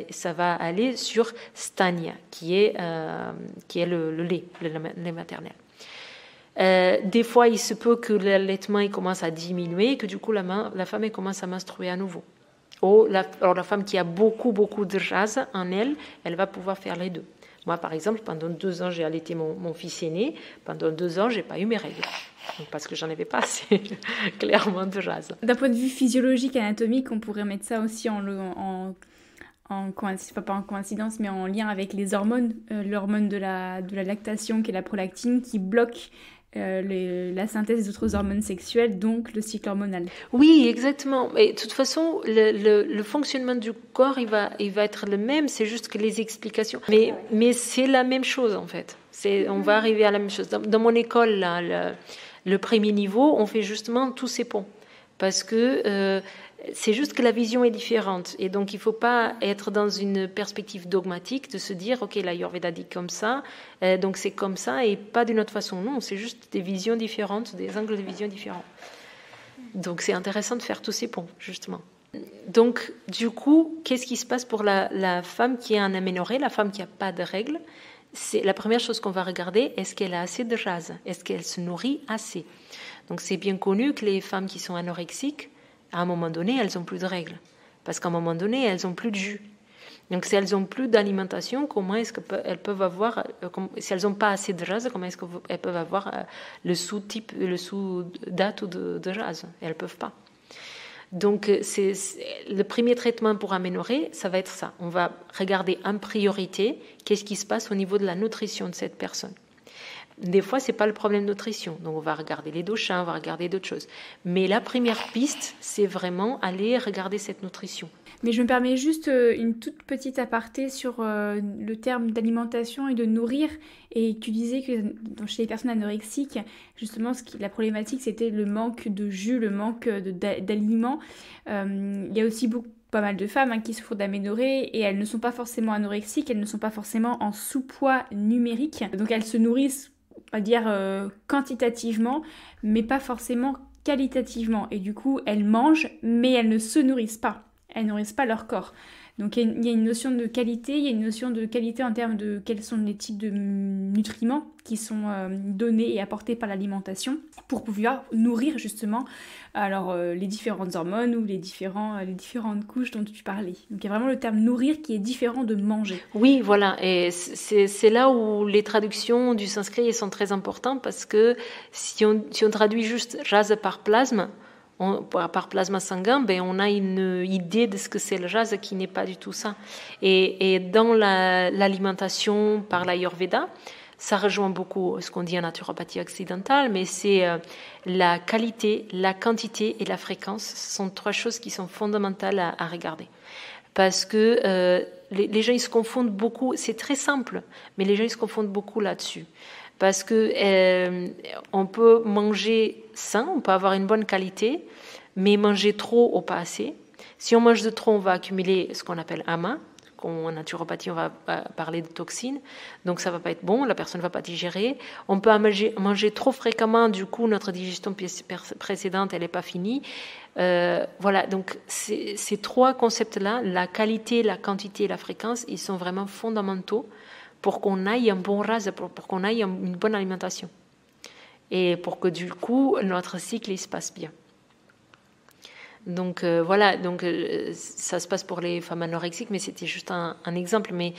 ça va aller sur Stania, qui est le lait maternel. Des fois, il se peut que l'allaitement il commence à diminuer et que du coup, la femme elle commence à menstruer à nouveau. Alors la femme qui a beaucoup de Rasa en elle, elle va pouvoir faire les deux. Moi, par exemple, pendant 2 ans, j'ai allaité mon fils aîné. Pendant 2 ans, j'ai pas eu mes règles. Donc, parce que j'en avais pas assez, clairement, de Rasa. D'un point de vue physiologique, anatomique, on pourrait mettre ça aussi pas en coïncidence, mais en lien avec les hormones. L'hormone de la lactation, qui est la prolactine, qui bloque la synthèse des autres hormones sexuelles, donc le cycle hormonal. Oui, exactement. Et de toute façon, le fonctionnement du corps, il va être le même, c'est juste que les explications. Mais c'est la même chose, en fait. On va arriver à la même chose. Dans mon école, là, le premier niveau, on fait justement tous ces ponts. Parce que c'est juste que la vision est différente. Et donc, il ne faut pas être dans une perspective dogmatique de se dire, OK, l'Ayurveda dit comme ça, donc c'est comme ça et pas d'une autre façon. Non, c'est juste des visions différentes, des angles de vision différents. Donc, c'est intéressant de faire tous ces ponts, justement. Donc, du coup, qu'est-ce qui se passe pour la femme qui est en aménorrhée, la femme qui n'a pas de règles? la première chose qu'on va regarder, est-ce qu'elle a assez de jaz? Est-ce qu'elle se nourrit assez? Donc c'est bien connu que les femmes qui sont anorexiques, à un moment donné, elles n'ont plus de règles. Parce qu'à un moment donné, elles n'ont plus de jus. Donc si elles n'ont plus d'alimentation, comment est-ce qu'elles peuvent avoir, si elles n'ont pas assez de jaz, comment est-ce qu'elles peuvent avoir le sous-date de jaz? Elles ne peuvent pas. Donc le premier traitement pour aménorrhée, ça va être ça. On va regarder en priorité qu'est-ce qui se passe au niveau de la nutrition de cette personne. Des fois, ce n'est pas le problème de nutrition. Donc, on va regarder les doshas, on va regarder d'autres choses. Mais la première piste, c'est vraiment aller regarder cette nutrition. Mais je me permets juste une toute petite aparté sur le terme d'alimentation et de nourrir. Et tu disais que chez les personnes anorexiques, justement, la problématique, c'était le manque de jus, le manque d'aliments. Il y a aussi pas mal de femmes qui souffrent d'aménorrhée et elles ne sont pas forcément anorexiques, elles ne sont pas forcément en sous-poids numérique. Donc, elles se nourrissent, on va dire, quantitativement, mais pas forcément qualitativement. Et du coup, elles mangent, mais elles ne se nourrissent pas. Elles nourrissent pas leur corps. Donc il y a une notion de qualité, il y a une notion de qualité en termes de quels sont les types de nutriments qui sont donnés et apportés par l'alimentation pour pouvoir nourrir justement les différentes hormones ou les différentes couches dont tu parlais. Donc il y a vraiment le terme nourrir qui est différent de manger. Oui, voilà, et c'est là où les traductions du sanskrit sont très importantes parce que si on traduit juste jaz par plasme, par plasma sanguin, on a une idée de ce que c'est le jaz qui n'est pas du tout ça. Et dans l'alimentation par l'Ayurveda, ça rejoint beaucoup ce qu'on dit en naturopathie occidentale, mais c'est la qualité, la quantité et la fréquence. Ce sont trois choses qui sont fondamentales à regarder. Parce que les gens ils se confondent beaucoup, c'est très simple, mais les gens ils se confondent beaucoup là-dessus. Parce que on peut manger sain, on peut avoir une bonne qualité, mais manger trop ou pas assez. Si on mange de trop, on va accumuler ce qu'on appelle ama. En naturopathie, on va parler de toxines. Donc ça ne va pas être bon, la personne ne va pas digérer. On peut manger trop fréquemment, du coup, notre digestion précédente, elle n'est pas finie. Voilà, donc ces trois concepts-là, la qualité, la quantité et la fréquence, ils sont vraiment fondamentaux pour qu'on aille un bon ras, pour qu'on aille une bonne alimentation. Et pour que du coup, notre cycle il se passe bien. Donc voilà, ça se passe pour les femmes anorexiques, mais c'était juste un exemple. Mais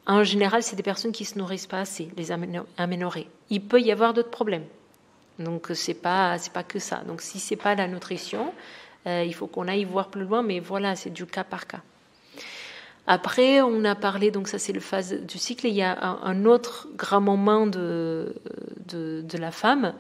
en général, c'est des personnes qui ne se nourrissent pas assez, les aménorrhées. Il peut y avoir d'autres problèmes. Donc c'est pas que ça. Donc si c'est pas la nutrition, il faut qu'on aille voir plus loin, mais voilà, c'est du cas par cas. Après, on a parlé, donc ça c'est le phase du cycle, il y a un autre grand moment de la femme,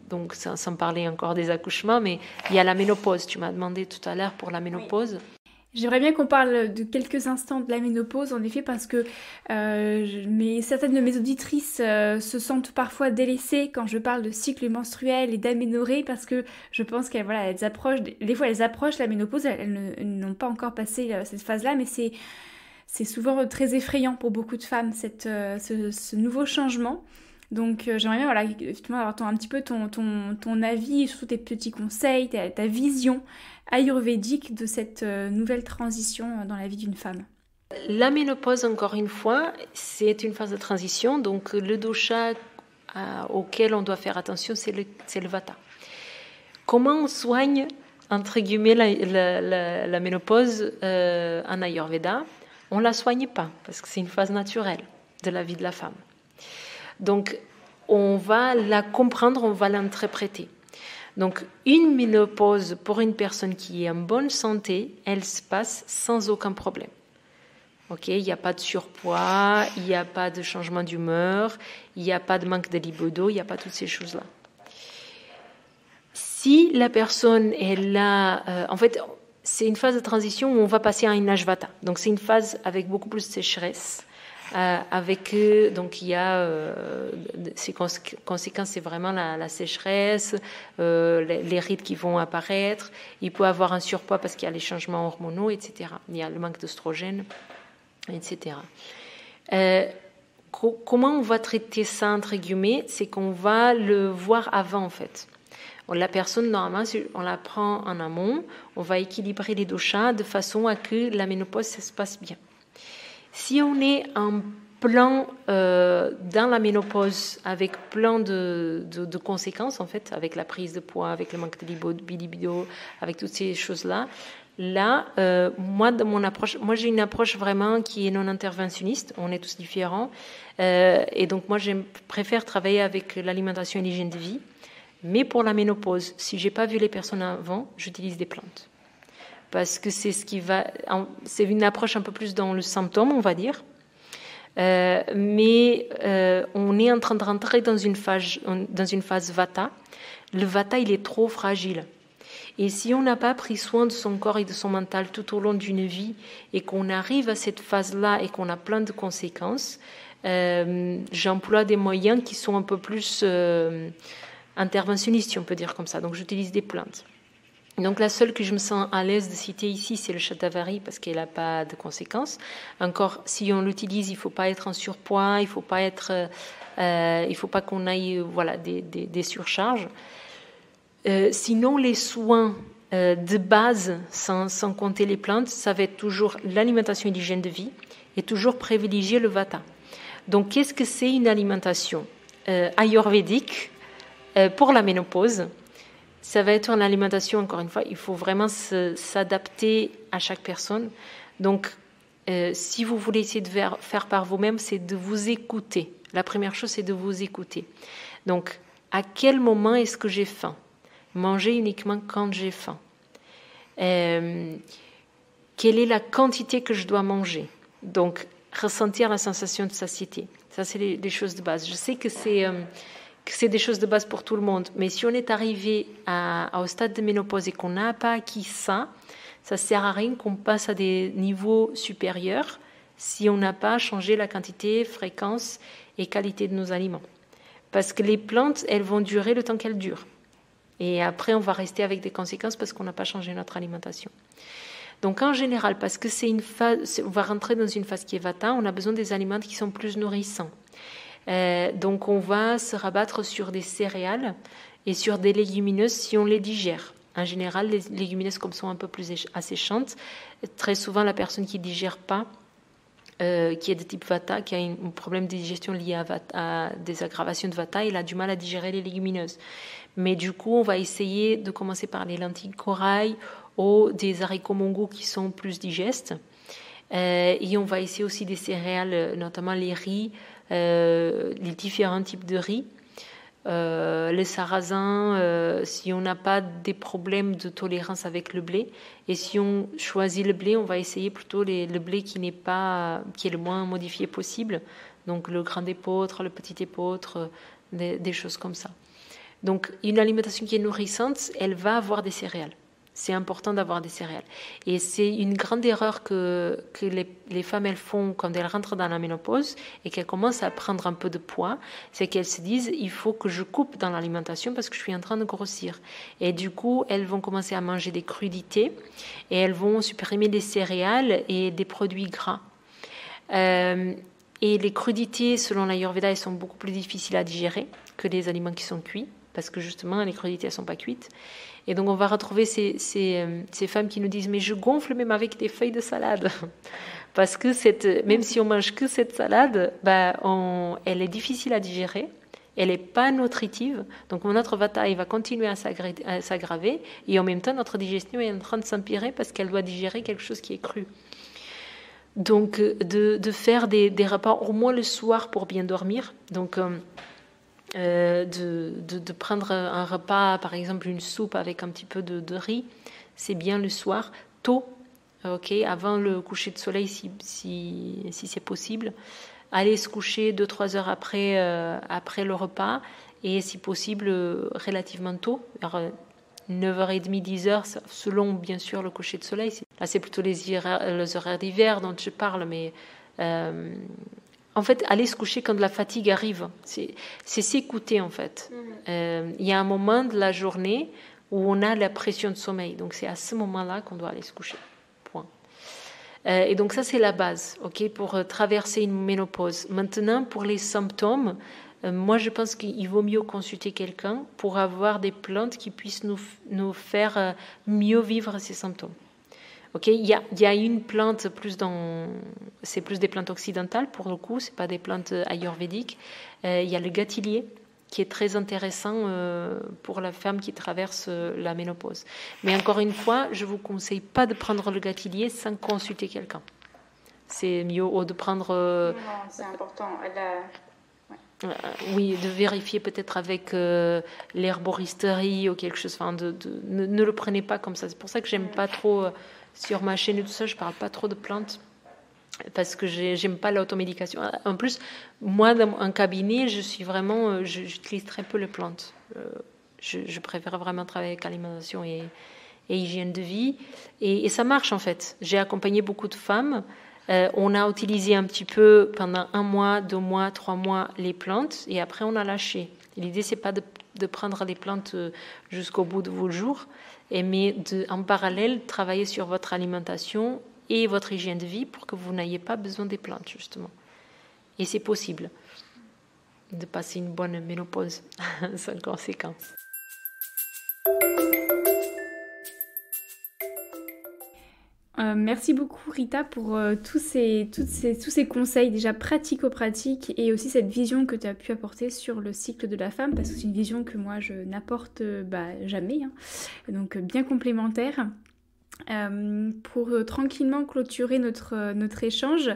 donc sans parler encore des accouchements, mais il y a la ménopause. Tu m'as demandé tout à l'heure pour la ménopause. Oui. J'aimerais bien qu'on parle de quelques instants de la ménopause, en effet, parce que certaines de mes auditrices se sentent parfois délaissées quand je parle de cycle menstruel et d'aménorrhée, parce que je pense qu'elles approchent, des fois elles approchent la ménopause, elles n'ont pas encore passé cette phase-là, mais c'est souvent très effrayant pour beaucoup de femmes, ce nouveau changement. Donc j'aimerais bien effectivement avoir un petit peu ton avis, surtout tes petits conseils, ta vision ayurvédique de cette nouvelle transition dans la vie d'une femme. La ménopause, encore une fois, c'est une phase de transition. Donc le dosha auquel on doit faire attention, c'est le vata. Comment on soigne, entre guillemets, la ménopause en Ayurveda? On ne la soigne pas, parce que c'est une phase naturelle de la vie de la femme. Donc, on va la comprendre, on va l'interpréter. Donc, une ménopause pour une personne qui est en bonne santé, elle se passe sans aucun problème. Okay, il n'y a pas de surpoids, il n'y a pas de changement d'humeur, il n'y a pas de manque de libido, il n'y a pas toutes ces choses-là. Si la personne est là, en fait, c'est une phase de transition où on va passer à un âge vata. Donc, c'est une phase avec beaucoup plus de sécheresse. Donc il y a ces conséquences, c'est vraiment la sécheresse, les rides qui vont apparaître. Il peut avoir un surpoids parce qu'il y a les changements hormonaux, etc. Il y a le manque d'oestrogène, etc. Comment on va traiter ça, entre guillemets? C'est qu'on va le voir avant, en fait. La personne, normalement, on la prend en amont, on va équilibrer les doshas de façon à que la ménopause, ça se passe bien. Si on est en plein dans la ménopause, avec plein de conséquences, en fait, avec la prise de poids, avec le manque de libido, avec toutes ces choses-là. Là, moi, de mon approche, moi j'ai une approche vraiment qui est non interventionniste. On est tous différents, et donc moi je préfère travailler avec l'alimentation et l'hygiène de vie. Mais pour la ménopause, si j'ai pas vu les personnes avant, j'utilise des plantes parce que c'est ce qui va. C'est une approche un peu plus dans le symptôme, on va dire. Mais on est en train de rentrer dans une phase Vata. Le Vata, il est trop fragile. Et si on n'a pas pris soin de son corps et de son mental tout au long d'une vie et qu'on arrive à cette phase-là et qu'on a plein de conséquences, j'emploie des moyens qui sont un peu plus interventionnistes, si on peut dire comme ça. Donc j'utilise des plantes. Donc la seule que je me sens à l'aise de citer ici, c'est le shatavari parce qu'elle n'a pas de conséquences. Encore, si on l'utilise, il ne faut pas être en surpoids, il faut pas qu'on aille des surcharges. Sinon, les soins de base, sans compter les plantes, ça va être toujours l'alimentation et l'hygiène de vie et toujours privilégier le vata. Donc, qu'est-ce que c'est une alimentation ayurvédique pour la ménopause? Ça va être une alimentation, encore une fois, il faut vraiment s'adapter à chaque personne. Donc, si vous voulez essayer de faire par vous-même, c'est de vous écouter. La première chose, c'est de vous écouter. Donc, à quel moment est-ce que j'ai faim? Manger uniquement quand j'ai faim. Quelle est la quantité que je dois manger? Donc, ressentir la sensation de satiété. Ça, c'est les choses de base. Je sais que c'est des choses de base pour tout le monde, mais si on est arrivé au stade de ménopause et qu'on n'a pas acquis ça ne sert à rien qu'on passe à des niveaux supérieurs si on n'a pas changé la quantité, fréquence et qualité de nos aliments. Parce que les plantes, elles vont durer le temps qu'elles durent. Et après, on va rester avec des conséquences parce qu'on n'a pas changé notre alimentation. Donc en général, parce que c'est une phase, on va rentrer dans une phase qui est vata, on a besoin des aliments qui sont plus nourrissants. Donc on va se rabattre sur des céréales et sur des légumineuses si on les digère. En général, les légumineuses, comme sont un peu plus asséchantes, très souvent la personne qui ne digère pas, qui est de type vata, qui a un problème de digestion lié à des aggravations de vata, il a du mal à digérer les légumineuses. Mais du coup, on va essayer de commencer par les lentilles corail ou des haricots mongols qui sont plus digestes. Et on va essayer aussi des céréales, notamment les riz, les différents types de riz. Les sarrasins, si on n'a pas des problèmes de tolérance avec le blé, et si on choisit le blé, on va essayer plutôt le blé qui est le moins modifié possible, donc le grand épeautre, le petit épeautre, des choses comme ça. Donc une alimentation qui est nourrissante, elle va avoir des céréales. C'est important d'avoir des céréales. Et c'est une grande erreur que les femmes elles font quand elles rentrent dans la ménopause et qu'elles commencent à prendre un peu de poids, c'est qu'elles se disent il faut que je coupe dans l'alimentation parce que je suis en train de grossir. Et du coup, elles vont commencer à manger des crudités et elles vont supprimer des céréales et des produits gras. Et les crudités, selon l'Ayurveda, elles sont beaucoup plus difficiles à digérer que les aliments qui sont cuits parce que justement, les crudités elles sont pas cuites. Et donc, on va retrouver ces femmes qui nous disent « Mais je gonfle même avec des feuilles de salade. » Parce que même si on mange que cette salade, elle est difficile à digérer, elle n'est pas nutritive. Donc, notre vata il va continuer à s'aggraver. Et en même temps, notre digestion est en train de s'empirer parce qu'elle doit digérer quelque chose qui est cru. Donc, de faire des repas au moins le soir pour bien dormir. Donc, de prendre un repas, par exemple une soupe avec un petit peu de riz, c'est bien le soir, tôt, avant le coucher de soleil si c'est possible. Aller se coucher 2-3 heures après le repas et si possible relativement tôt, vers 9h30, 10h, selon bien sûr le coucher de soleil. Là c'est plutôt les horaires d'hiver dont je parle, mais... en fait, aller se coucher quand la fatigue arrive, c'est s'écouter en fait. Il y a un moment de la journée où on a la pression de sommeil, donc c'est à ce moment-là qu'on doit aller se coucher. Point. Et donc ça c'est la base, pour traverser une ménopause. Maintenant, pour les symptômes, moi je pense qu'il vaut mieux consulter quelqu'un pour avoir des plantes qui puissent nous faire mieux vivre ces symptômes. Ok, il y a une plante c'est plus des plantes occidentales pour le coup, c'est pas des plantes ayurvédiques. Il y a le gâtillier qui est très intéressant pour la femme qui traverse la ménopause. Mais encore une fois, je vous conseille pas de prendre le gâtillier sans consulter quelqu'un. C'est mieux de prendre. Non, c'est important. Oui, de vérifier peut-être avec l'herboristerie ou quelque chose. Enfin, ne le prenez pas comme ça. C'est pour ça que j'aime pas trop sur ma chaîne et tout ça. Je parle pas trop de plantes parce que j'aime pas l'automédication. En plus, moi, dans un cabinet, j'utilise très peu les plantes. Je préfère vraiment travailler avec alimentation et hygiène de vie. Et ça marche en fait. J'ai accompagné beaucoup de femmes. On a utilisé un petit peu pendant 1 mois, 2 mois, 3 mois les plantes et après on a lâché. L'idée c'est pas de prendre les plantes jusqu'au bout de vos jours, mais en parallèle travailler sur votre alimentation et votre hygiène de vie pour que vous n'ayez pas besoin des plantes justement. Et c'est possible de passer une bonne ménopause sans conséquence. Merci beaucoup Rita pour tous ces conseils déjà pratico-pratiques et aussi cette vision que tu as pu apporter sur le cycle de la femme parce que c'est une vision que moi je n'apporte jamais, hein. Donc bien complémentaire. Pour tranquillement clôturer notre échange,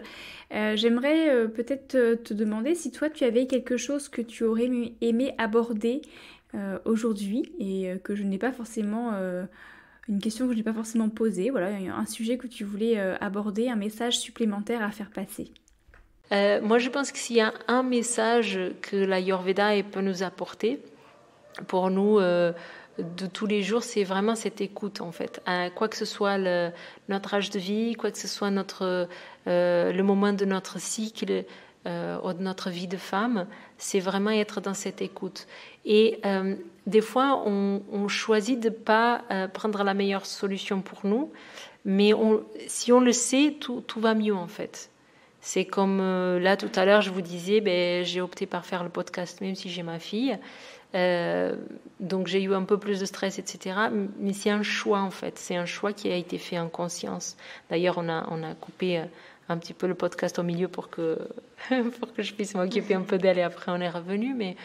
j'aimerais peut-être te demander si toi tu avais quelque chose que tu aurais aimé aborder aujourd'hui et que je n'ai pas forcément... une question que je n'ai pas forcément posée, voilà, un sujet que tu voulais aborder, un message supplémentaire à faire passer. Moi, je pense que s'il y a un message que l'Ayurveda peut nous apporter, pour nous, de tous les jours, c'est vraiment cette écoute, en fait. Quoi que ce soit notre âge de vie, quoi que ce soit le moment de notre cycle ou de notre vie de femme, c'est vraiment être dans cette écoute. Et des fois, on choisit de ne pas prendre la meilleure solution pour nous, mais si on le sait, tout va mieux en fait. C'est comme là tout à l'heure, je vous disais, j'ai opté par faire le podcast même si j'ai ma fille. Donc j'ai eu un peu plus de stress, etc. Mais c'est un choix en fait, c'est un choix qui a été fait en conscience. D'ailleurs, on a coupé un petit peu le podcast au milieu pour que je puisse m'occuper un peu d'elle et après on est revenu. Mais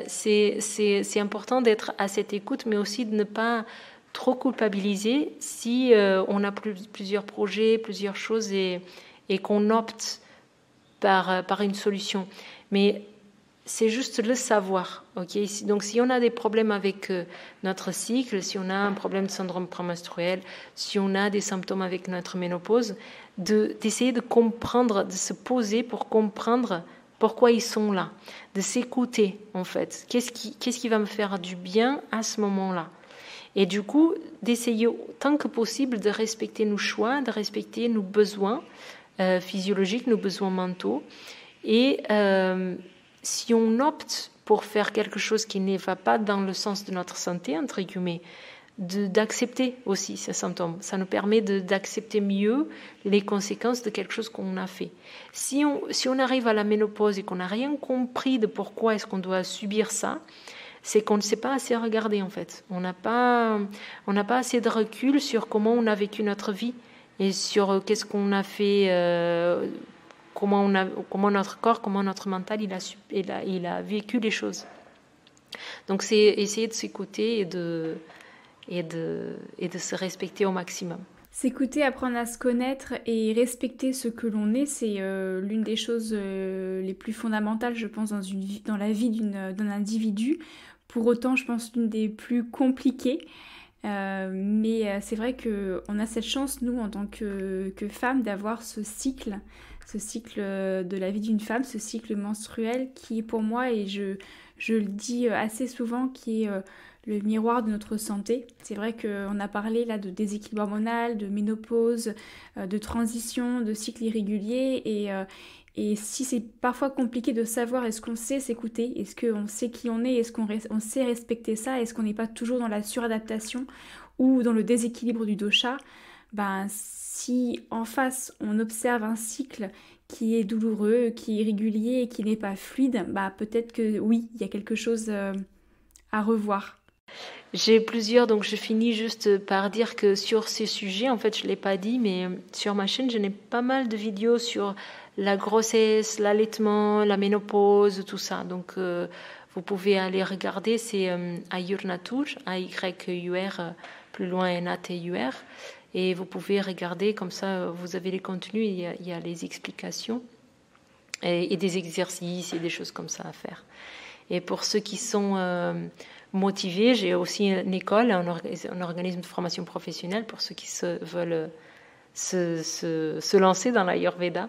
c'est important d'être à cette écoute, mais aussi de ne pas trop culpabiliser si on a plusieurs projets, plusieurs choses et qu'on opte par une solution. Mais c'est juste le savoir. Okay. Donc si on a des problèmes avec notre cycle, si on a un problème de syndrome prémenstruel, si on a des symptômes avec notre ménopause, d'essayer de comprendre, de se poser pour comprendre pourquoi ils sont là, de s'écouter en fait. Qu'est-ce qui va me faire du bien à ce moment-là? Et du coup, d'essayer tant que possible de respecter nos choix, de respecter nos besoins physiologiques, nos besoins mentaux. Et si on opte pour faire quelque chose qui ne va pas dans le sens de notre santé, entre guillemets, d'accepter aussi ces symptômes. Ça nous permet d'accepter mieux les conséquences de quelque chose qu'on a fait. Si on arrive à la ménopause et qu'on n'a rien compris de pourquoi est-ce qu'on doit subir ça, c'est qu'on ne sait pas assez regarder en fait. On n'a pas assez de recul sur comment on a vécu notre vie et sur qu'est-ce qu'on a fait, comment notre corps, comment notre mental il a vécu les choses. Donc c'est essayer de s'écouter et de se respecter au maximum. S'écouter, apprendre à se connaître et respecter ce que l'on est, c'est l'une des choses les plus fondamentales, je pense, dans la vie d'un individu. Pour autant, je pense, l'une des plus compliquées. Mais c'est vrai qu'on a cette chance, nous, en tant que femmes, d'avoir ce cycle de la vie d'une femme, ce cycle menstruel qui est pour moi, et je le dis assez souvent, qui est le miroir de notre santé. C'est vrai qu'on a parlé là de déséquilibre hormonal, de ménopause, de transition, de cycle irrégulier et si c'est parfois compliqué de savoir est-ce qu'on sait s'écouter, est-ce qu'on sait qui on est, est-ce qu'on sait respecter ça, est-ce qu'on n'est pas toujours dans la suradaptation ou dans le déséquilibre du dosha, si en face on observe un cycle qui est douloureux, qui est irrégulier et qui n'est pas fluide, peut-être que oui, il y a quelque chose à revoir. J'ai plusieurs, donc je finis juste par dire que sur ces sujets, en fait, je ne l'ai pas dit, mais sur ma chaîne, je n'ai pas mal de vidéos sur la grossesse, l'allaitement, la ménopause, tout ça. Donc, vous pouvez aller regarder, c'est Ayur Natur, A-Y-U-R, plus loin N-A-T-U-R. Et vous pouvez regarder, comme ça, vous avez les contenus, il y a les explications et des exercices et des choses comme ça à faire. Et pour ceux qui sont motivés, j'ai aussi une école, un organisme de formation professionnelle pour ceux qui veulent se lancer dans l'Ayurveda.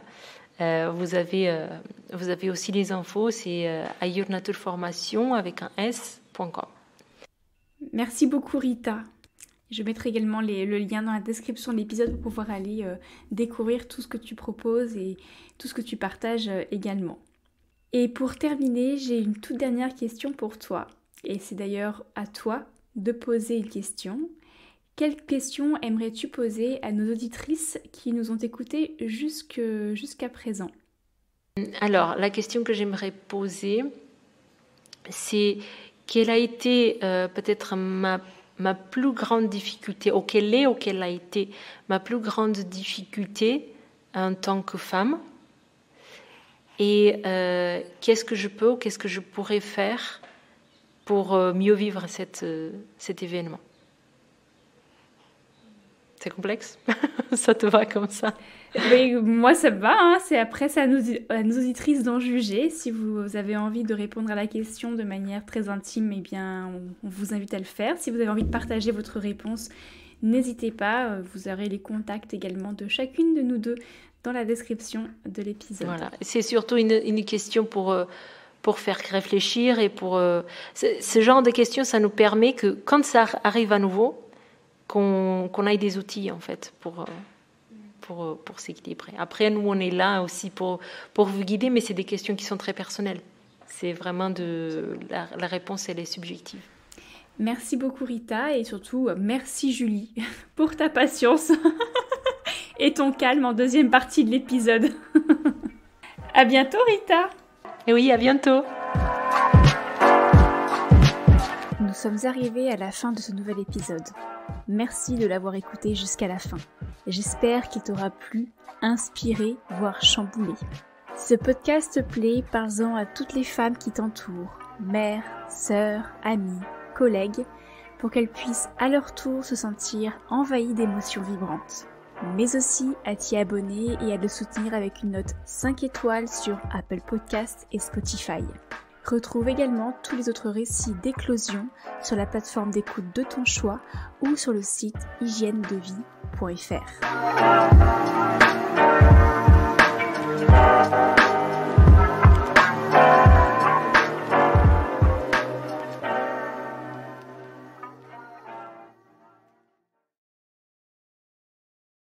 Vous avez aussi les infos, c'est ayurnaturformation avec un s.com. Merci beaucoup Rita. Je mettrai également le lien dans la description de l'épisode pour pouvoir aller découvrir tout ce que tu proposes et tout ce que tu partages également. Et pour terminer, j'ai une toute dernière question pour toi. Et c'est d'ailleurs à toi de poser une question. Quelle question aimerais-tu poser à nos auditrices qui nous ont écoutées jusqu'à présent ? Alors, la question que j'aimerais poser, c'est quelle a été peut-être ma plus grande difficulté, ou quelle a été ma plus grande difficulté en tant que femme, et qu'est-ce que je pourrais faire pour mieux vivre cet événement. C'est complexe ? Ça te va comme ça ? Oui, moi ça me va, hein. C'est à nos auditrices d'en juger. Si vous avez envie de répondre à la question de manière très intime, eh bien, on vous invite à le faire. Si vous avez envie de partager votre réponse, n'hésitez pas. Vous aurez les contacts également de chacune de nous deux dans la description de l'épisode. Voilà, c'est surtout une question pour faire réfléchir et pour... ce genre de questions, ça nous permet que quand ça arrive à nouveau, qu'on ait des outils en fait pour s'équilibrer. Après, nous, on est là aussi pour vous guider, mais c'est des questions qui sont très personnelles. C'est vraiment la réponse, elle est subjective. Merci beaucoup Rita et surtout merci Julie pour ta patience et ton calme en deuxième partie de l'épisode. À bientôt Rita. Et oui, à bientôt. Nous sommes arrivés à la fin de ce nouvel épisode. Merci de l'avoir écouté jusqu'à la fin. J'espère qu'il t'aura plu, inspiré, voire chamboulé. Si ce podcast te plaît, parle-en à toutes les femmes qui t'entourent, mères, sœurs, amies, collègues, pour qu'elles puissent à leur tour se sentir envahies d'émotions vibrantes. Mais aussi à t'y abonner et à le soutenir avec une note 5 étoiles sur Apple Podcasts et Spotify. Retrouve également tous les autres récits d'éclosion sur la plateforme d'écoute de ton choix ou sur le site hygienedevie.fr.